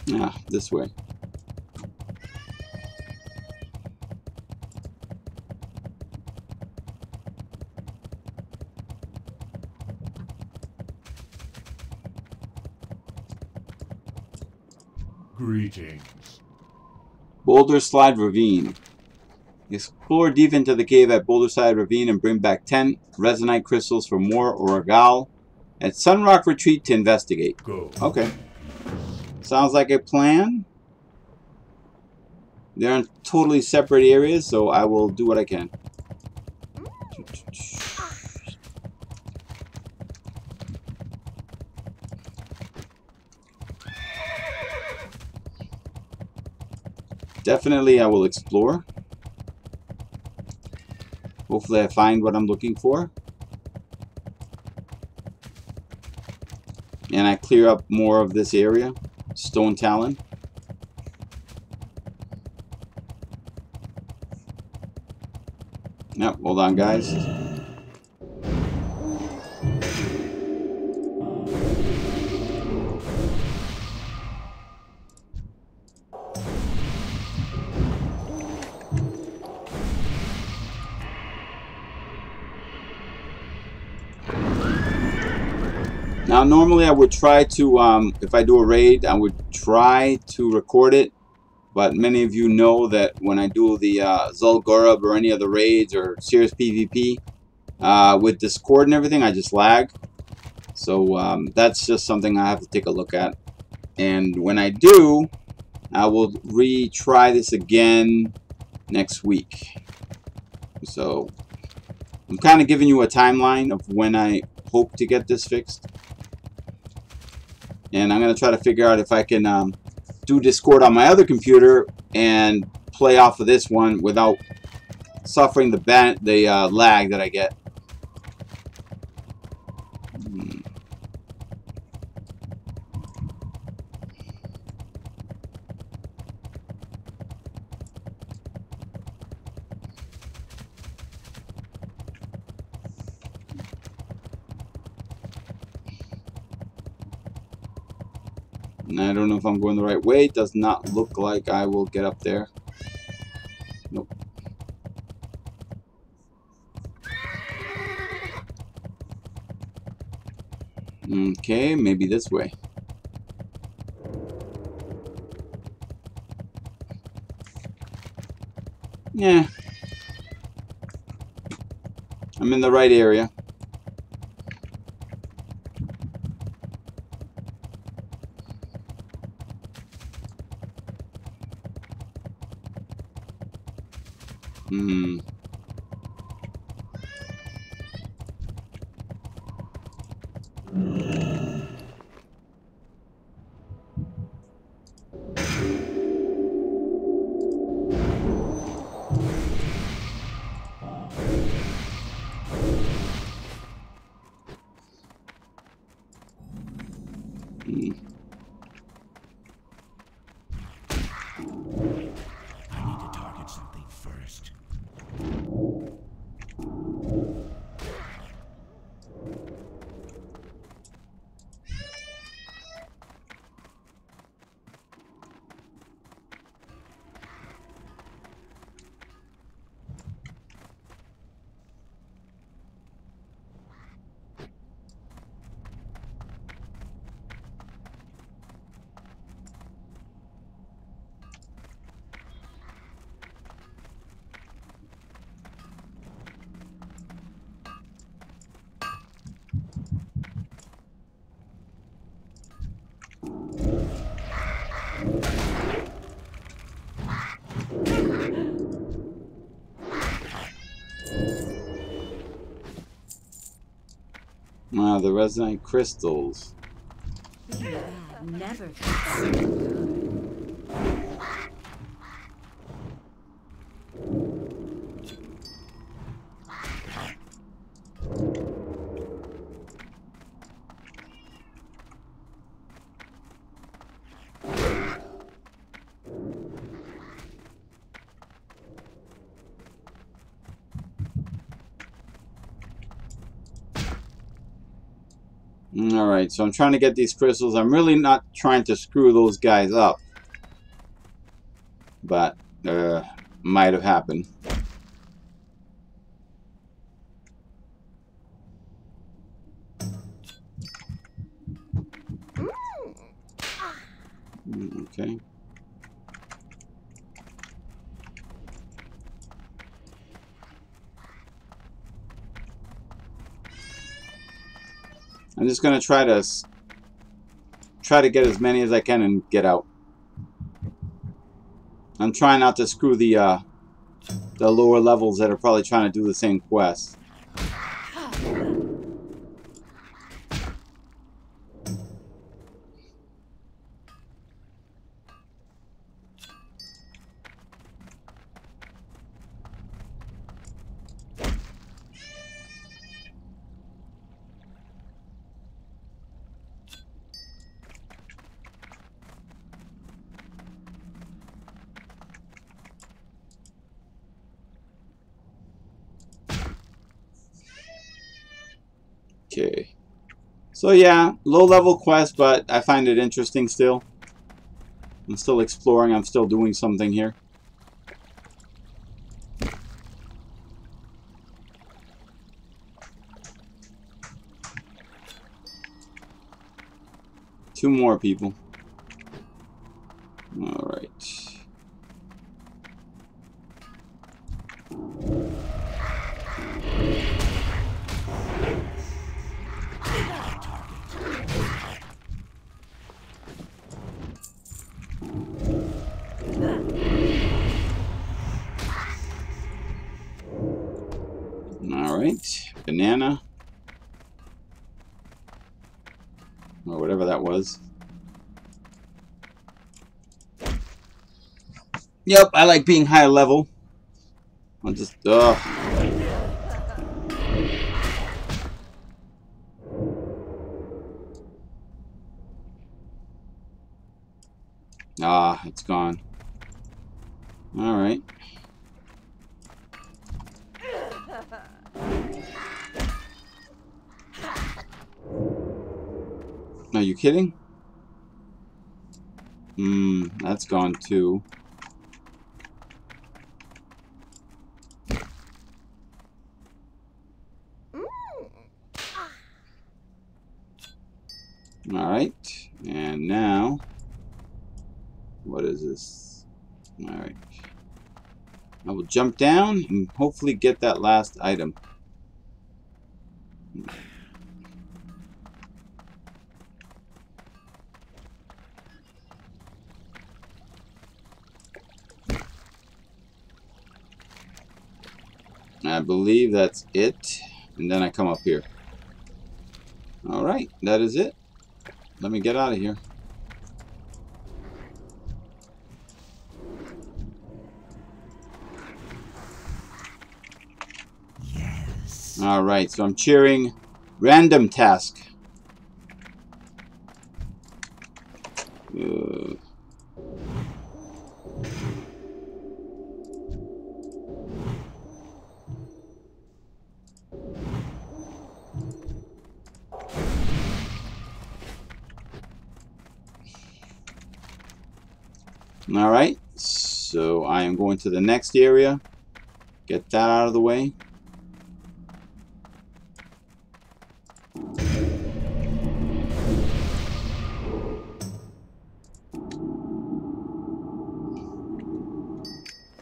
Ah, this way. Greetings. Boulder Slide Ravine. Explore deep into the cave at Boulder Slide Ravine and bring back 10 resonite crystals for more or Regal at Sunrock Retreat to investigate. Go. Okay. Sounds like a plan. They're in totally separate areas, so I will do what I can. Definitely I will explore. Hopefully I find what I'm looking for. And I clear up more of this area. Stonetalon. Yep, hold on guys. Now normally I would try to, if I do a raid, I would try to record it. But many of you know that when I do the Zul'Gurub or any other raids or serious PvP, with Discord and everything, I just lag. So that's just something I have to take a look at. And when I do, I will retry this again next week. So I'm kind of giving you a timeline of when I hope to get this fixed. And I'm going to try to figure out if I can do Discord on my other computer and play off of this one without suffering the lag that I get. And I don't know if I'm going the right way. It does not look like I will get up there. Nope. Okay, maybe this way. Yeah. I'm in the right area. Wow, the resonant crystals. Being bad never feels so good. Alright, so I'm trying to get these crystals. I'm really not trying to screw those guys up. But, might have happened. Okay. I'm just gonna try to get as many as I can and get out. I'm trying not to screw the lower levels that are probably trying to do the same quest. Okay. So yeah, low level quest, but I find it interesting still. I'm still exploring, I'm still doing something here. Two more people. Alright. Alright, banana. Or whatever that was. Yep, I like being higher level. I'll just, Ah, it's gone. Alright. Are you kidding? That's gone too. Alright. And now, what is this? Alright. I will jump down and hopefully get that last item. I believe that's it. And then I come up here. Alright, that is it. Let me get out of here. Yes. Alright, so I'm cheering random task. Alright, so I am going to the next area. Get that out of the way.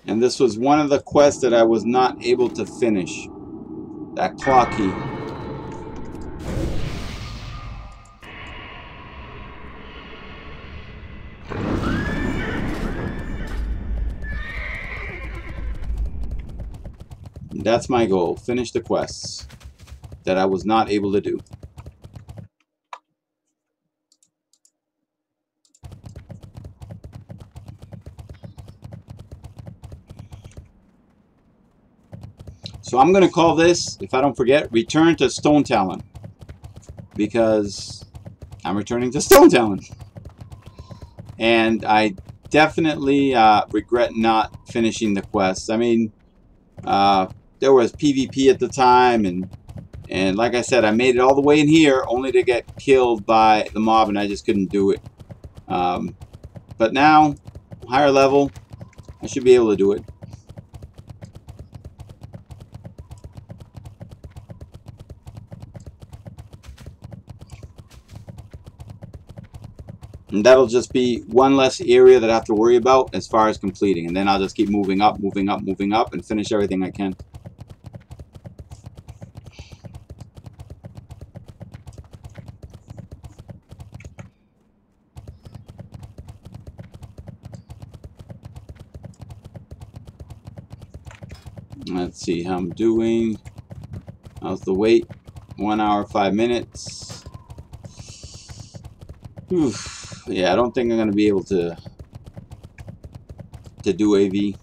And this was one of the quests that I was not able to finish. That clock key. That's my goal. Finish the quests that I was not able to do. So I'm going to call this, if I don't forget, Return to Stonetalon. Because I'm returning to Stonetalon. And I definitely regret not finishing the quests. I mean, there was PvP at the time, and like I said, I made it all the way in here only to get killed by the mob, and I just couldn't do it. But now, higher level, I should be able to do it. And that'll just be one less area that I have to worry about as far as completing. And then I'll just keep moving up, moving up, moving up, and finish everything I can. Let's see how I'm doing. How's the wait? 1 hour, 5 minutes. Oof. Yeah, I don't think I'm going to be able to do AV.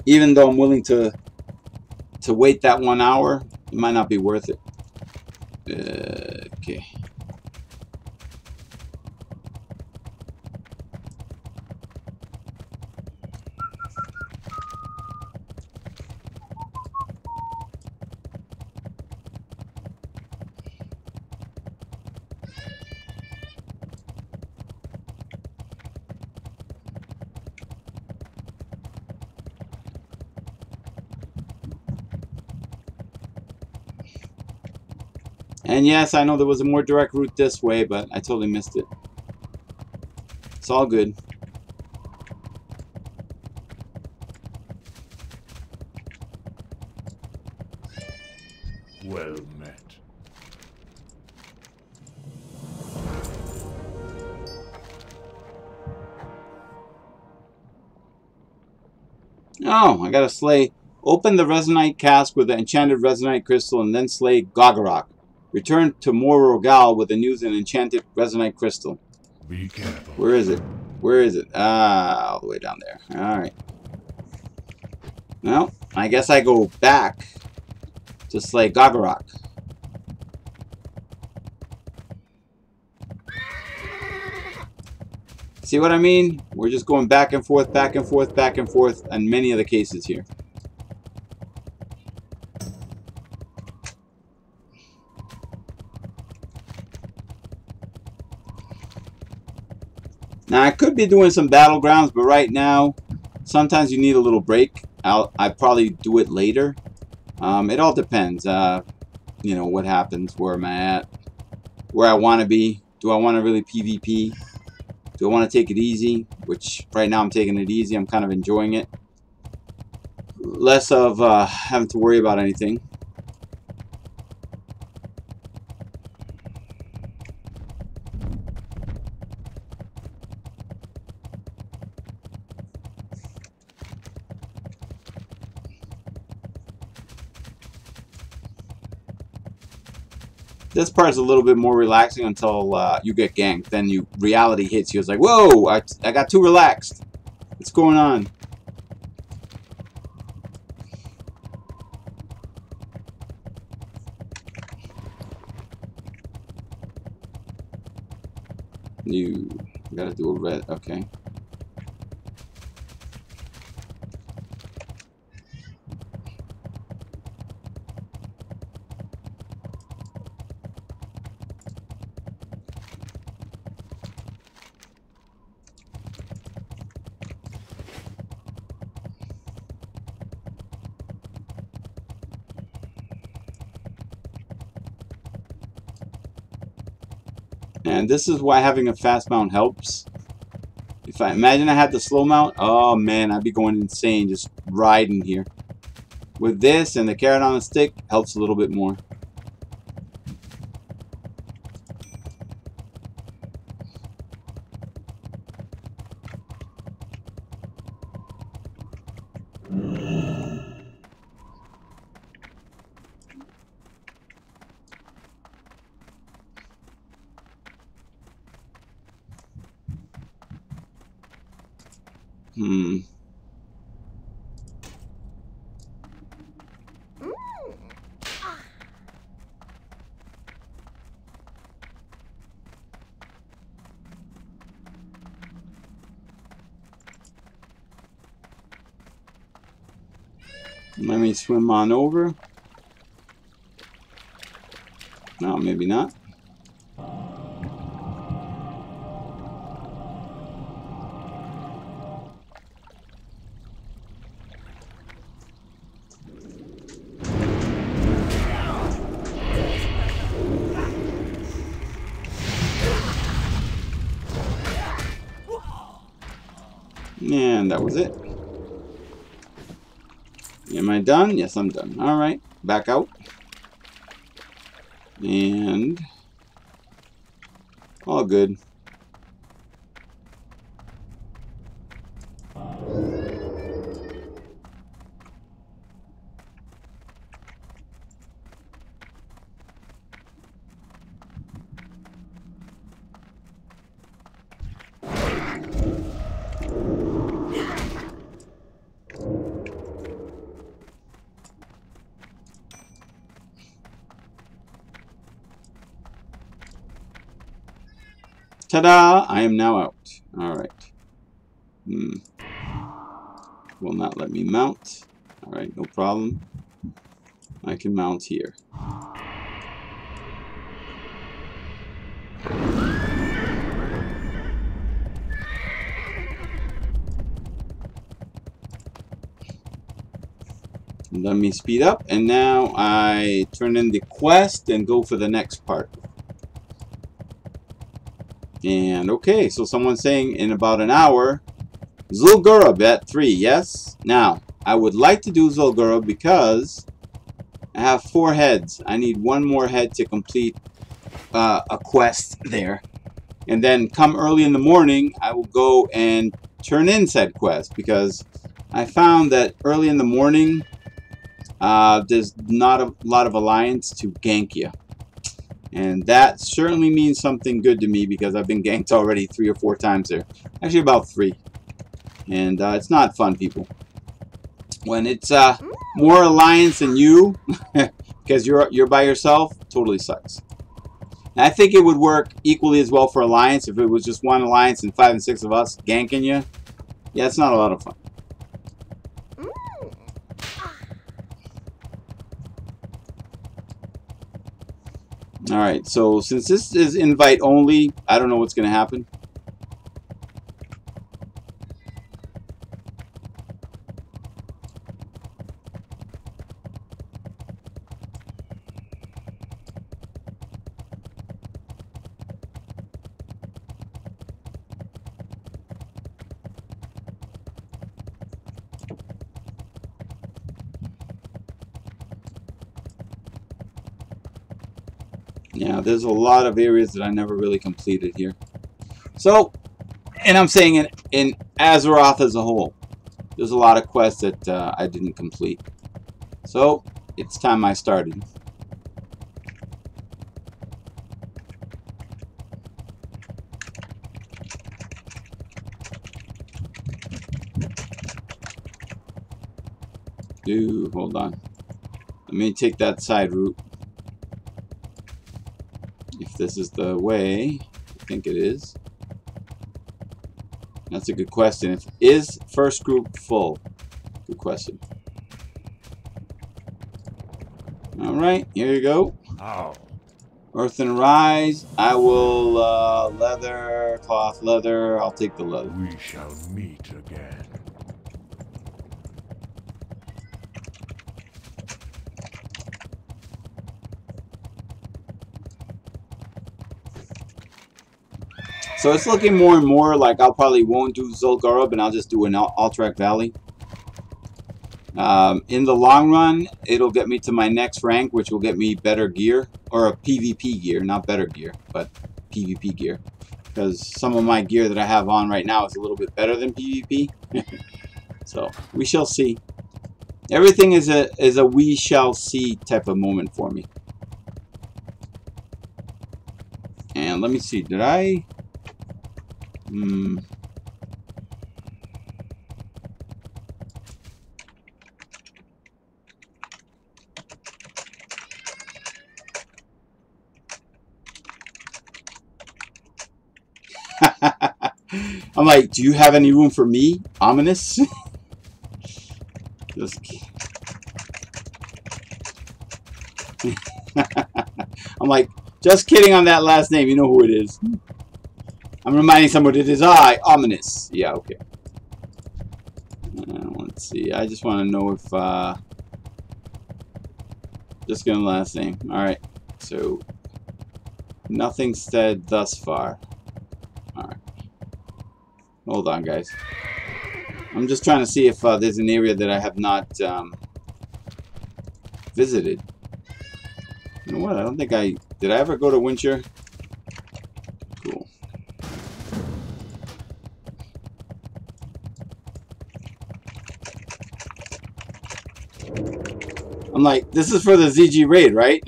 Even though I'm willing to wait that 1 hour, it might not be worth it. Okay. And yes, I know there was a more direct route this way, but I totally missed it. It's all good. Well met. Oh, I gotta slay. Open the Resonite cask with the enchanted Resonite crystal and then slay Gogorok. Return to Morogal with the news and enchanted Resonite crystal. Be careful. Where is it? Where is it? Ah, all the way down there. Alright. Well, I guess I go back to slay Gogorok. See what I mean? We're just going back and forth, back and forth, back and forth in many of the cases here. Now, I could be doing some battlegrounds, but right now, sometimes you need a little break. I probably do it later. It all depends. You know, what happens, where am I at, where I want to be. Do I want to really PvP? Do I want to take it easy? Which, right now, I'm taking it easy. I'm kind of enjoying it. Less of having to worry about anything. This part's a little bit more relaxing until you get ganked. Then reality hits you. It's like, whoa, I got too relaxed. What's going on? You gotta do a red, okay. And this is why having a fast mount helps. If I imagine I had the slow mount, oh man, I'd be going insane just riding here. With this and the carrot on the stick, helps a little bit more. Let me swim on over. No, maybe not. And that was it. Am I done? Yes, I'm done. Alright, back out. And all good. Ta-da! I am now out. Alright. Will not let me mount. Alright, no problem. I can mount here. Let me speed up, and now I turn in the quest and go for the next part. And okay, so someone's saying in about an hour, Zul'Gurub at 3, yes? Now, I would like to do Zul'Gurub because I have 4 heads. I need 1 more head to complete a quest there. And then come early in the morning, I will go and turn in said quest because I found that early in the morning, there's not a lot of alliance to gank you. And that certainly means something good to me because I've been ganked already 3 or 4 times there. Actually, about 3. And it's not fun, people. When it's more alliance than you, because you're by yourself, totally sucks. And I think it would work equally as well for alliance if it was just one alliance and 5 and 6 of us ganking you. Yeah, it's not a lot of fun. Alright, so since this is invite only, I don't know what's going to happen. Yeah, there's a lot of areas that I never really completed here. So, and I'm saying in Azeroth as a whole, there's a lot of quests that I didn't complete. So, it's time I started. Hold on. Let me take that side route. If this is the way, I think it is. That's a good question. Is first group full? Good question. Alright, here you go. How? Earth and Rise. I will leather, cloth, leather. I'll take the leather. We shall meet again. So it's looking more and more like I'll probably won't do Zul'Gurub and I'll just do an Alterac Valley. In the long run, it'll get me to my next rank, which will get me better gear. Or a PvP gear, not better gear, but PvP gear. Because some of my gear that I have on right now is a little bit better than PvP. So, we shall see. Everything is a we shall see type of moment for me. And let me see, did I... I'm like, do you have any room for me, Ominus? Just I'm like, just kidding on that last name. You know who it is. I'm reminding someone it is I, Ominus. Yeah, okay. Let's see. I just want to know if just gonna last name. All right. So nothing said thus far. All right. Hold on, guys. I'm just trying to see if there's an area that I have not visited. You know what? I don't think I... Did I ever go to Winter? Cool. I'm like, this is for the ZG raid, right?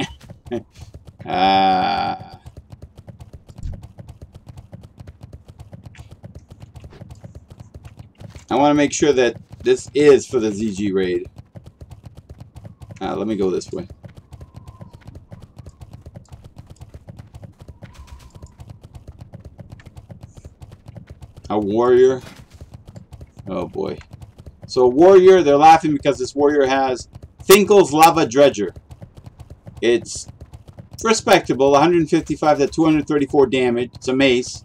I want to make sure that this is for the ZG raid. Let me go this way. A warrior. Oh boy. So a warrior, they're laughing because this warrior has Finkel's Lava Dredger. It's respectable, 155 to 234 damage. It's a mace.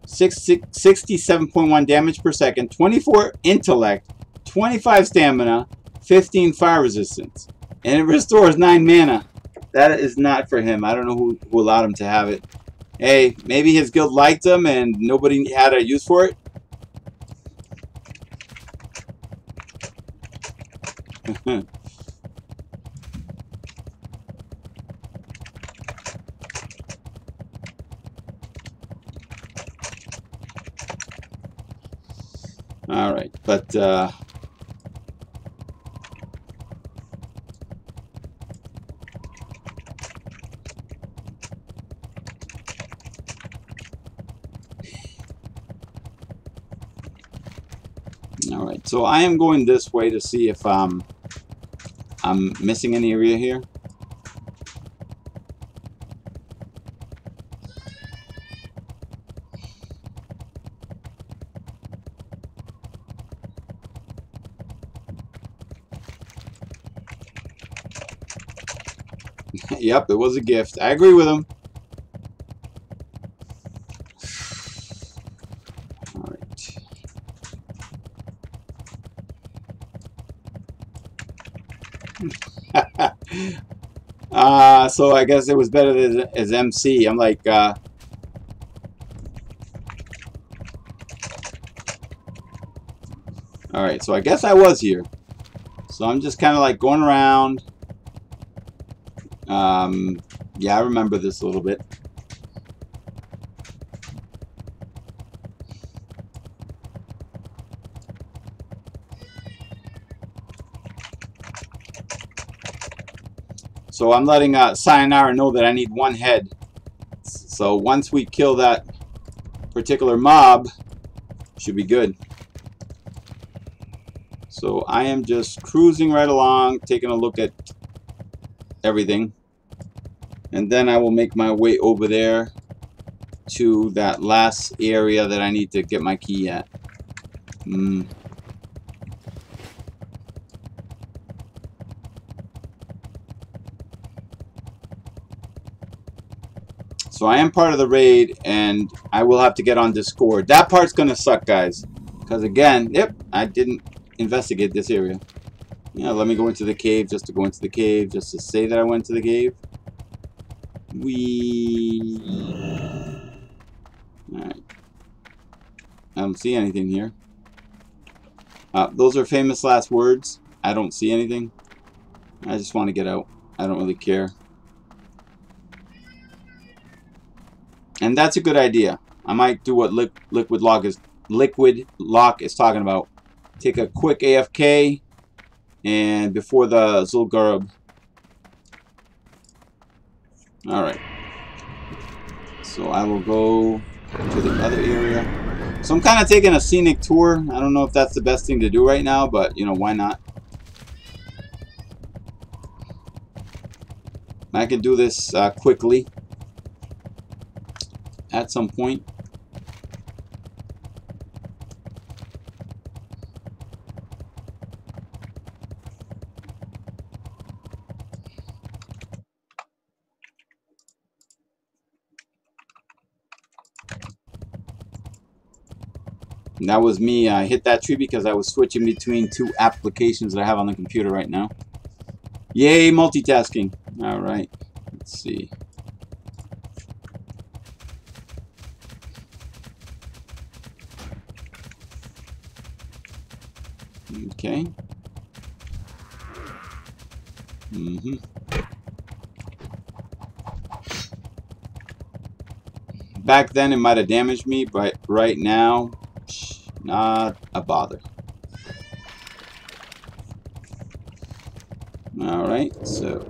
67.1 damage per second, 24 intellect, 25 stamina, 15 fire resistance. And it restores 9 mana. That is not for him. I don't know who allowed him to have it. Hey, maybe his guild liked him and nobody had a use for it. Alright, but Alright, so I am going this way to see if I'm missing any area here. Yep, it was a gift. I agree with him. Alright. So I guess it was better as MC. I'm like, alright, so I guess I was here. So I'm just kind of like going around. Yeah, I remember this a little bit. So I'm letting Sayonara know that I need one head. So once we kill that particular mob, should be good. So I am just cruising right along, taking a look at everything. And then I will make my way over there to that last area that I need to get my key at. So I am part of the raid, and I will have to get on Discord. That part's gonna suck, guys. Because again, yep, I didn't investigate this area. Yeah, let me go into the cave just to go into the cave, just to say that I went to the cave. Alright. I don't see anything here. Those are famous last words. I don't see anything. I just want to get out. I don't really care. And that's a good idea. I might do what Liquid Lock is talking about. Take a quick AFK and before the Zul'Gurub. Alright. So I will go to the other area. So I'm kind of taking a scenic tour. I don't know if that's the best thing to do right now, but you know, why not? I can do this quickly at some point. And that was me. I hit that tree because I was switching between two applications that I have on the computer right now. Yay, multitasking. Alright, let's see. Okay. Back then it might have damaged me, but right now, not a bother. Alright, so.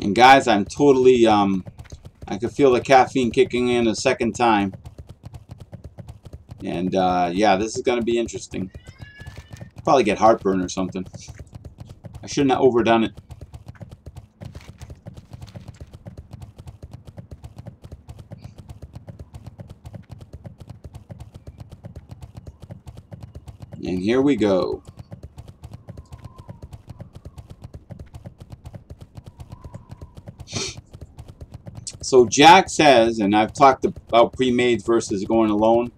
And guys, I'm totally, I could feel the caffeine kicking in a second time. And, yeah, this is going to be interesting. Probably get heartburn or something. I shouldn't have overdone it. And here we go. So Jack says, and I've talked about pre-mades versus going alone.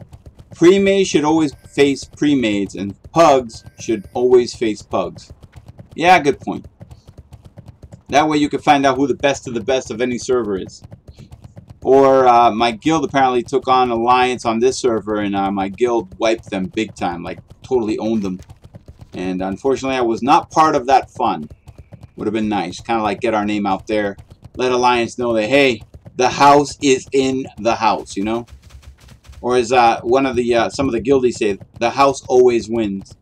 Pre-mades should always face pre-mades, and pugs should always face pugs. Yeah, good point. That way you can find out who the best of any server is. Or my guild apparently took on Alliance on this server, and my guild wiped them big time, like totally owned them. And unfortunately I was not part of that fun. Would have been nice, kind of like get our name out there. Let Alliance know that, hey, the house is in the house, you know? Or as one of the some of the guildies say, the house always wins.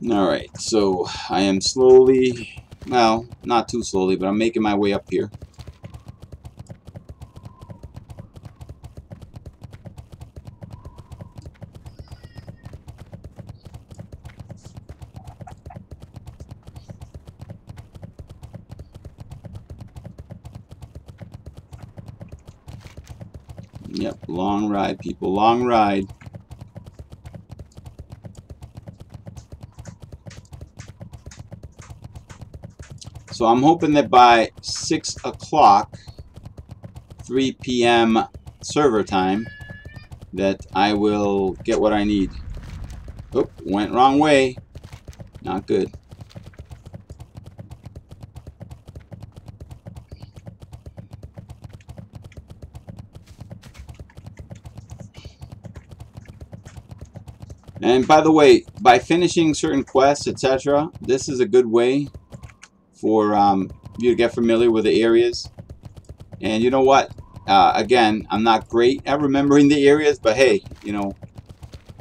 Alright, so I am slowly, well, not too slowly, but I'm making my way up here. Yep, long ride, people, long ride. So I'm hoping that by 6 o'clock, 3 p.m. server time, that I will get what I need. Oop, went wrong way. Not good. And by the way, by finishing certain quests, etc., this is a good way for you to get familiar with the areas. And you know what? Again, I'm not great at remembering the areas, but hey, you know,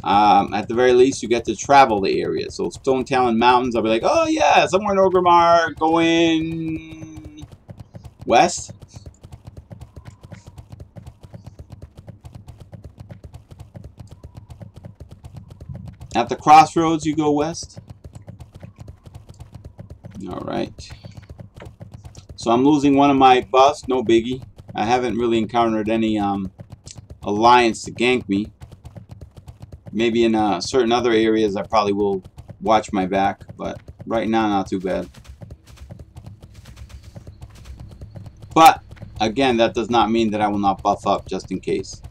at the very least, you get to travel the area. So Stonetalon Mountains, I'll be like, oh yeah, somewhere in Orgrimmar, going west. At the crossroads, you go west. Alright. So I'm losing one of my buffs, no biggie. I haven't really encountered any alliance to gank me. Maybe in certain other areas I probably will watch my back, but right now not too bad. But again, that does not mean that I will not buff up just in case.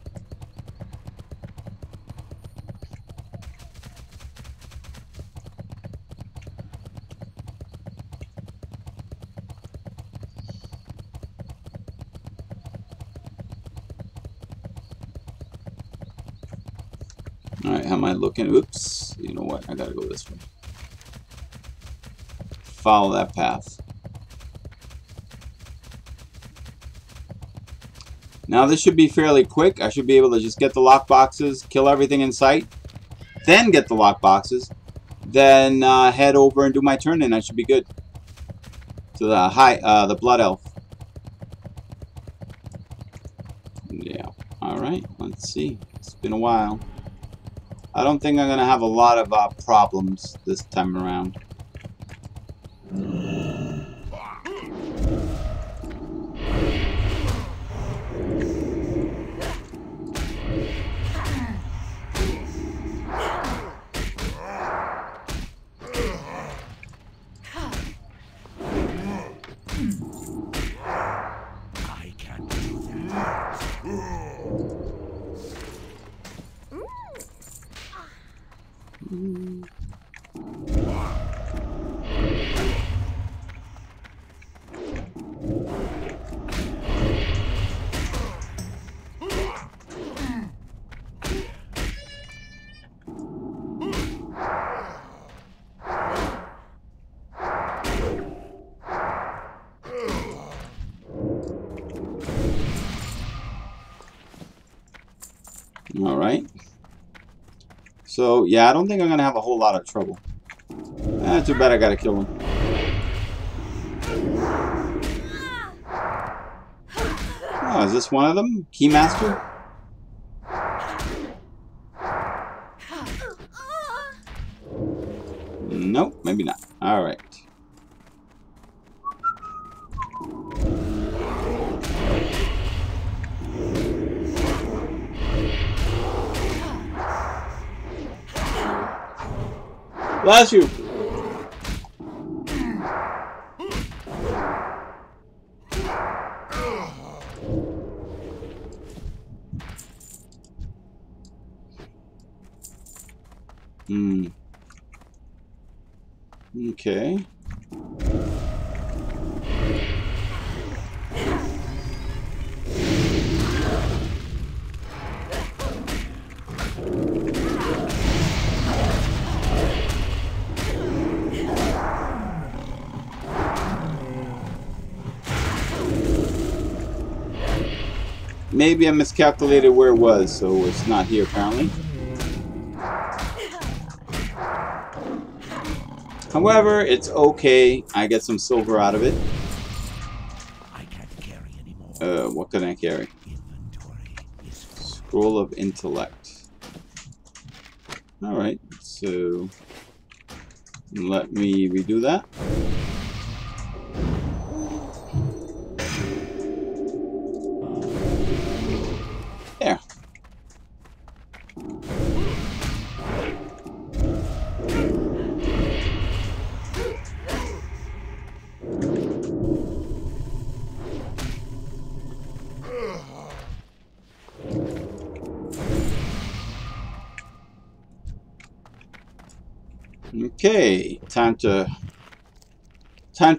Alright, how am I looking? Oops. You know what? I gotta go this way. Follow that path. Now this should be fairly quick. I should be able to just get the lockboxes, kill everything in sight, then get the lockboxes, then head over and do my turn, and I should be good. To the Blood Elf. Yeah. Alright, let's see. It's been a while. I don't think I'm going to have a lot of problems this time around. I can't do that. Alright. So, yeah, I don't think I'm going to have a whole lot of trouble. Too bad I got to kill him. Oh, is this one of them? Keymaster? Nope, maybe not. Alright. Bless you! Okay. maybe I miscalculated where it was, so it's not here apparently. However, it's okay. I get some silver out of it. I can't carry anymore. What can I carry? Inventory is full. Scroll of Intellect. Alright, so let me redo that. There. Okay, time to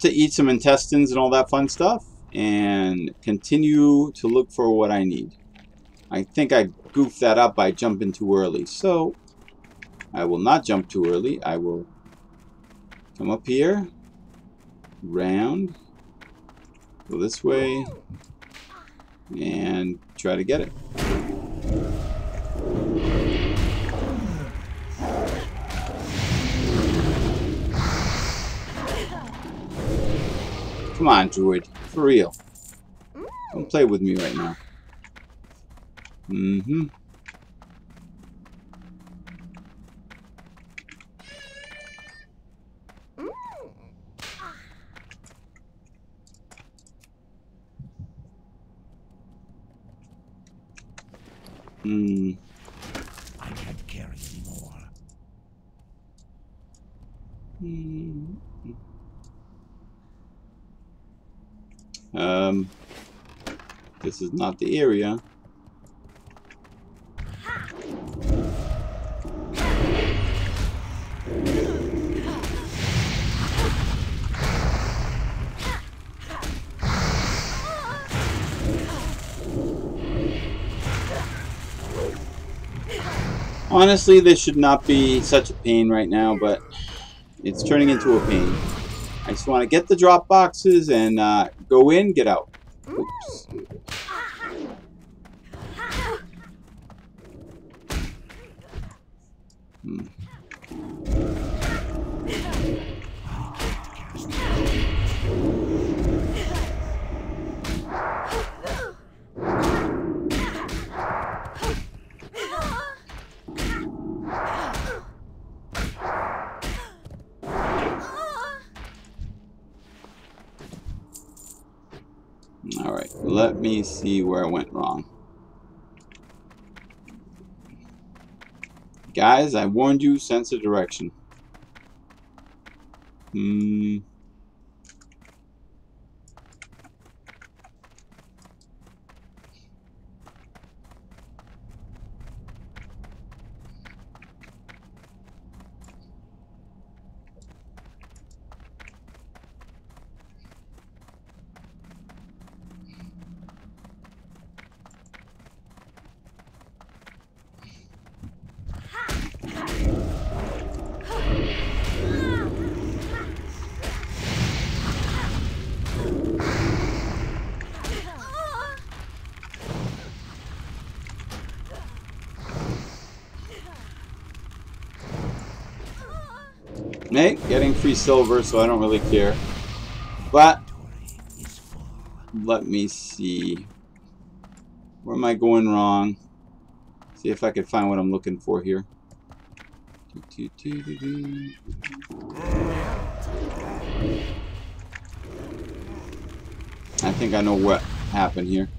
eat some intestines and all that fun stuff, and continue to look for what I need. I think I goofed that up by jumping too early, so I will not jump too early. I will come up here, round, go this way, and try to get it. Come on, Druid. For real. Don't play with me right now. Mm-hmm. I can't carry anymore. This is not the area. Honestly, this should not be such a pain right now, but it's turning into a pain. I just want to get the drop boxes and go in, get out. Oops. Alright, let me see where I went wrong. Guys, I warned you, sense of direction. Hey, getting free silver, so I don't really care. But let me see. Where am I going wrong? See if I can find what I'm looking for here. I think I know what happened here.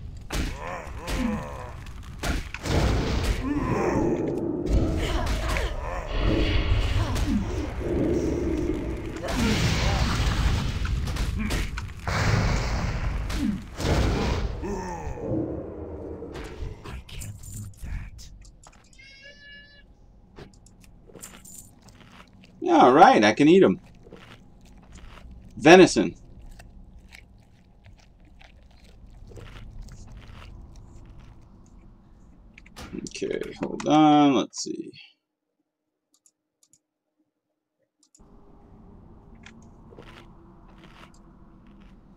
All right, I can eat them. Venison. Okay, hold on. Let's see.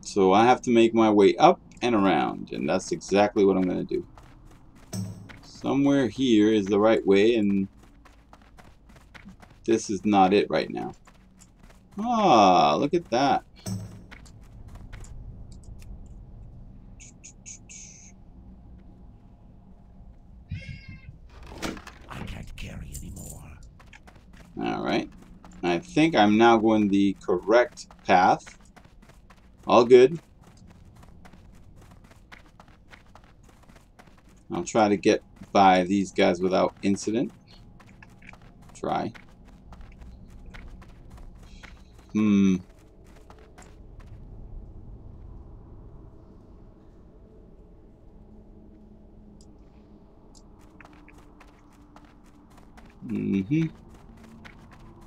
So I have to make my way up and around, and that's exactly what I'm going to do. Somewhere here is the right way, and this is not it right now. Ah, look at that. I can't carry anymore. Alright. I think I'm now going the correct path. All good. I'll try to get by these guys without incident. Try.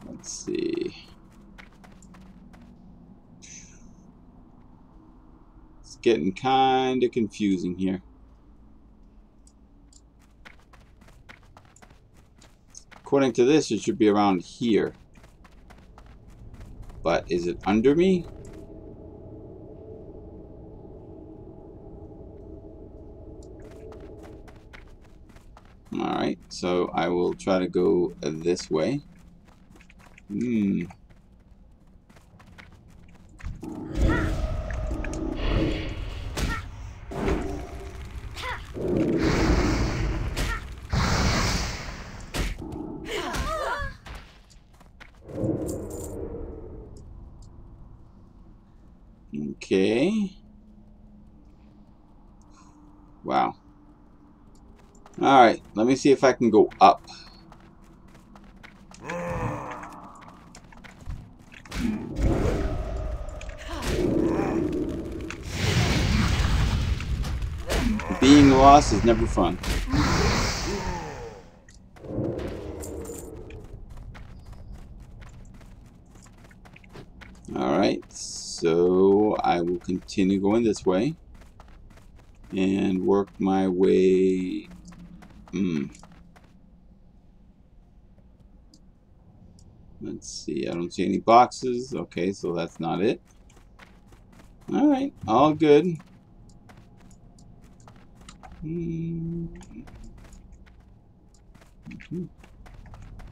Let's see. It's getting kind of confusing here. According to this, it should be around here. But is it under me? Alright, so I will try to go this way. Okay. Wow. Alright, let me see if I can go up. Being lost is never fun. Alright, so I will continue going this way and work my way. Let's see, I don't see any boxes. Okay, so that's not it. Alright, all good.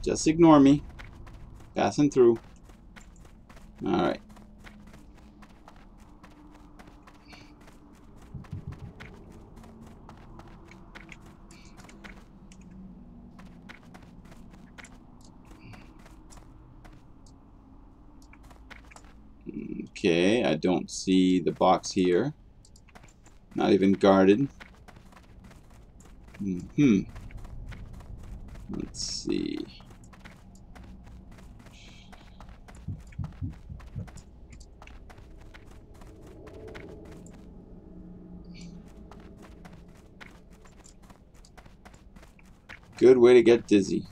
Just ignore me. Passing through. Alright. Okay, I don't see the box here. Not even guarded. Let's see. Good way to get dizzy.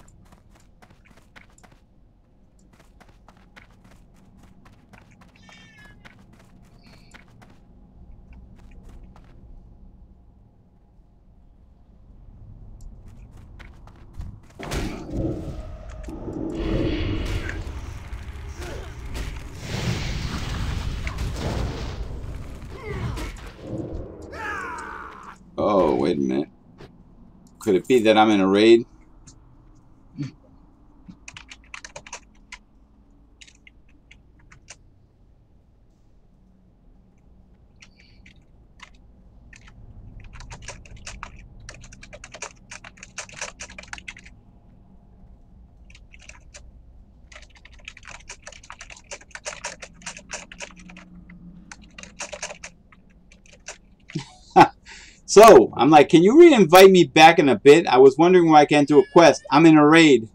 Oh, wait a minute. Could it be that I'm in a raid? So, I'm like, can you re-invite me back in a bit? I was wondering why I can't do a quest. I'm in a raid.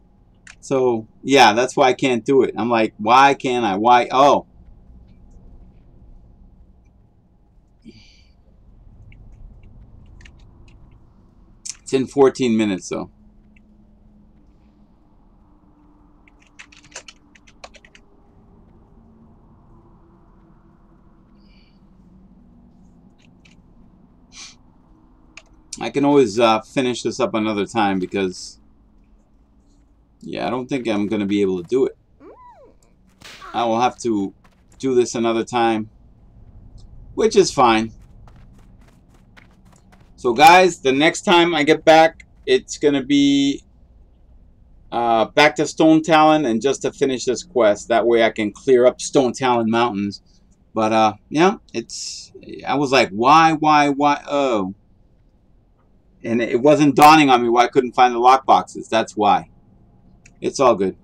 So, yeah, that's why I can't do it. I'm like, why can't I? Why? Oh. It's in 14 minutes, though. I can always finish this up another time because, yeah, I don't think I'm going to be able to do it. I will have to do this another time, which is fine. So, guys, the next time I get back, it's going to be back to Stonetalon and just to finish this quest. That way I can clear up Stonetalon Mountains. But yeah, I was like, why? Oh. And it wasn't dawning on me why I couldn't find the lockboxes. That's why. It's all good.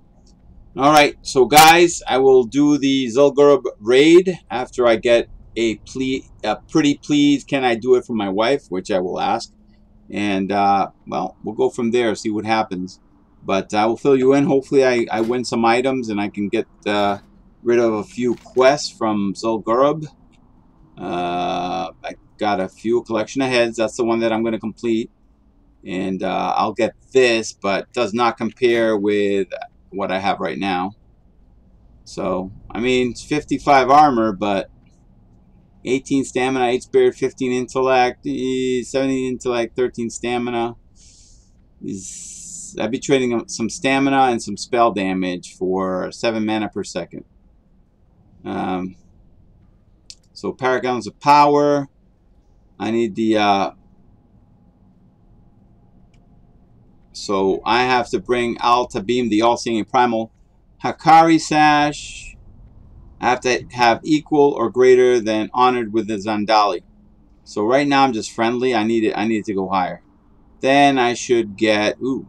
Alright, so guys, I will do the Zul'Gurub raid after I get a pretty please can I do it for my wife, which I will ask. And, well, we'll go from there, see what happens. But I will fill you in. Hopefully I win some items and I can get rid of a few quests from Zul'Gurub. I got a few collection of heads. That's the one that I'm going to complete. And I'll get this, but does not compare with what I have right now. So, I mean, it's 55 armor, but 18 stamina, 8 spirit, 15 intellect, 17 intellect, 13 stamina. I'd be trading some stamina and some spell damage for 7 mana per second. So Paragons of Power. I need the so I have to bring Al Tabim, the all-seeing primal. Hakari Sash. I have to have equal or greater than honored with the Zandali. So right now I'm just friendly. I need it to go higher. Then I should get, ooh,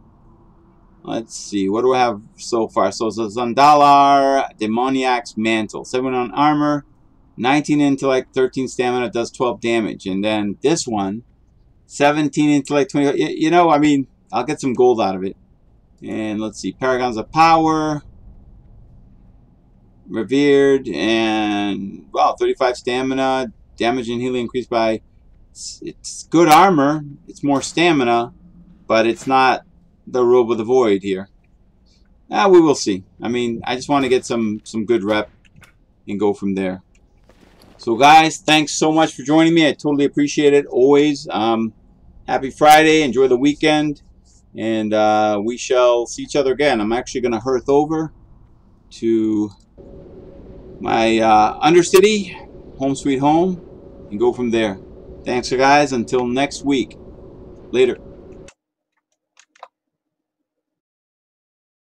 let's see, what do I have so far? So it's a Zandalar Demoniac's Mantle. 7 on armor, 19 intellect, 13 stamina, does 12 damage. And then this one, 17 intellect, 20, you know, I mean, I'll get some gold out of it. And let's see, Paragons of Power, Revered, and, wow, 35 stamina, damage and healing increased by, it's good armor, it's more stamina, but it's not the Robe of the Void here. We will see. I mean, I just want to get some good rep and go from there. So guys, thanks so much for joining me. I totally appreciate it, always. Happy Friday, enjoy the weekend, and we shall see each other again. I'm actually going to hearth over to my Undercity, home sweet home, and go from there. Thanks guys, until next week. Later.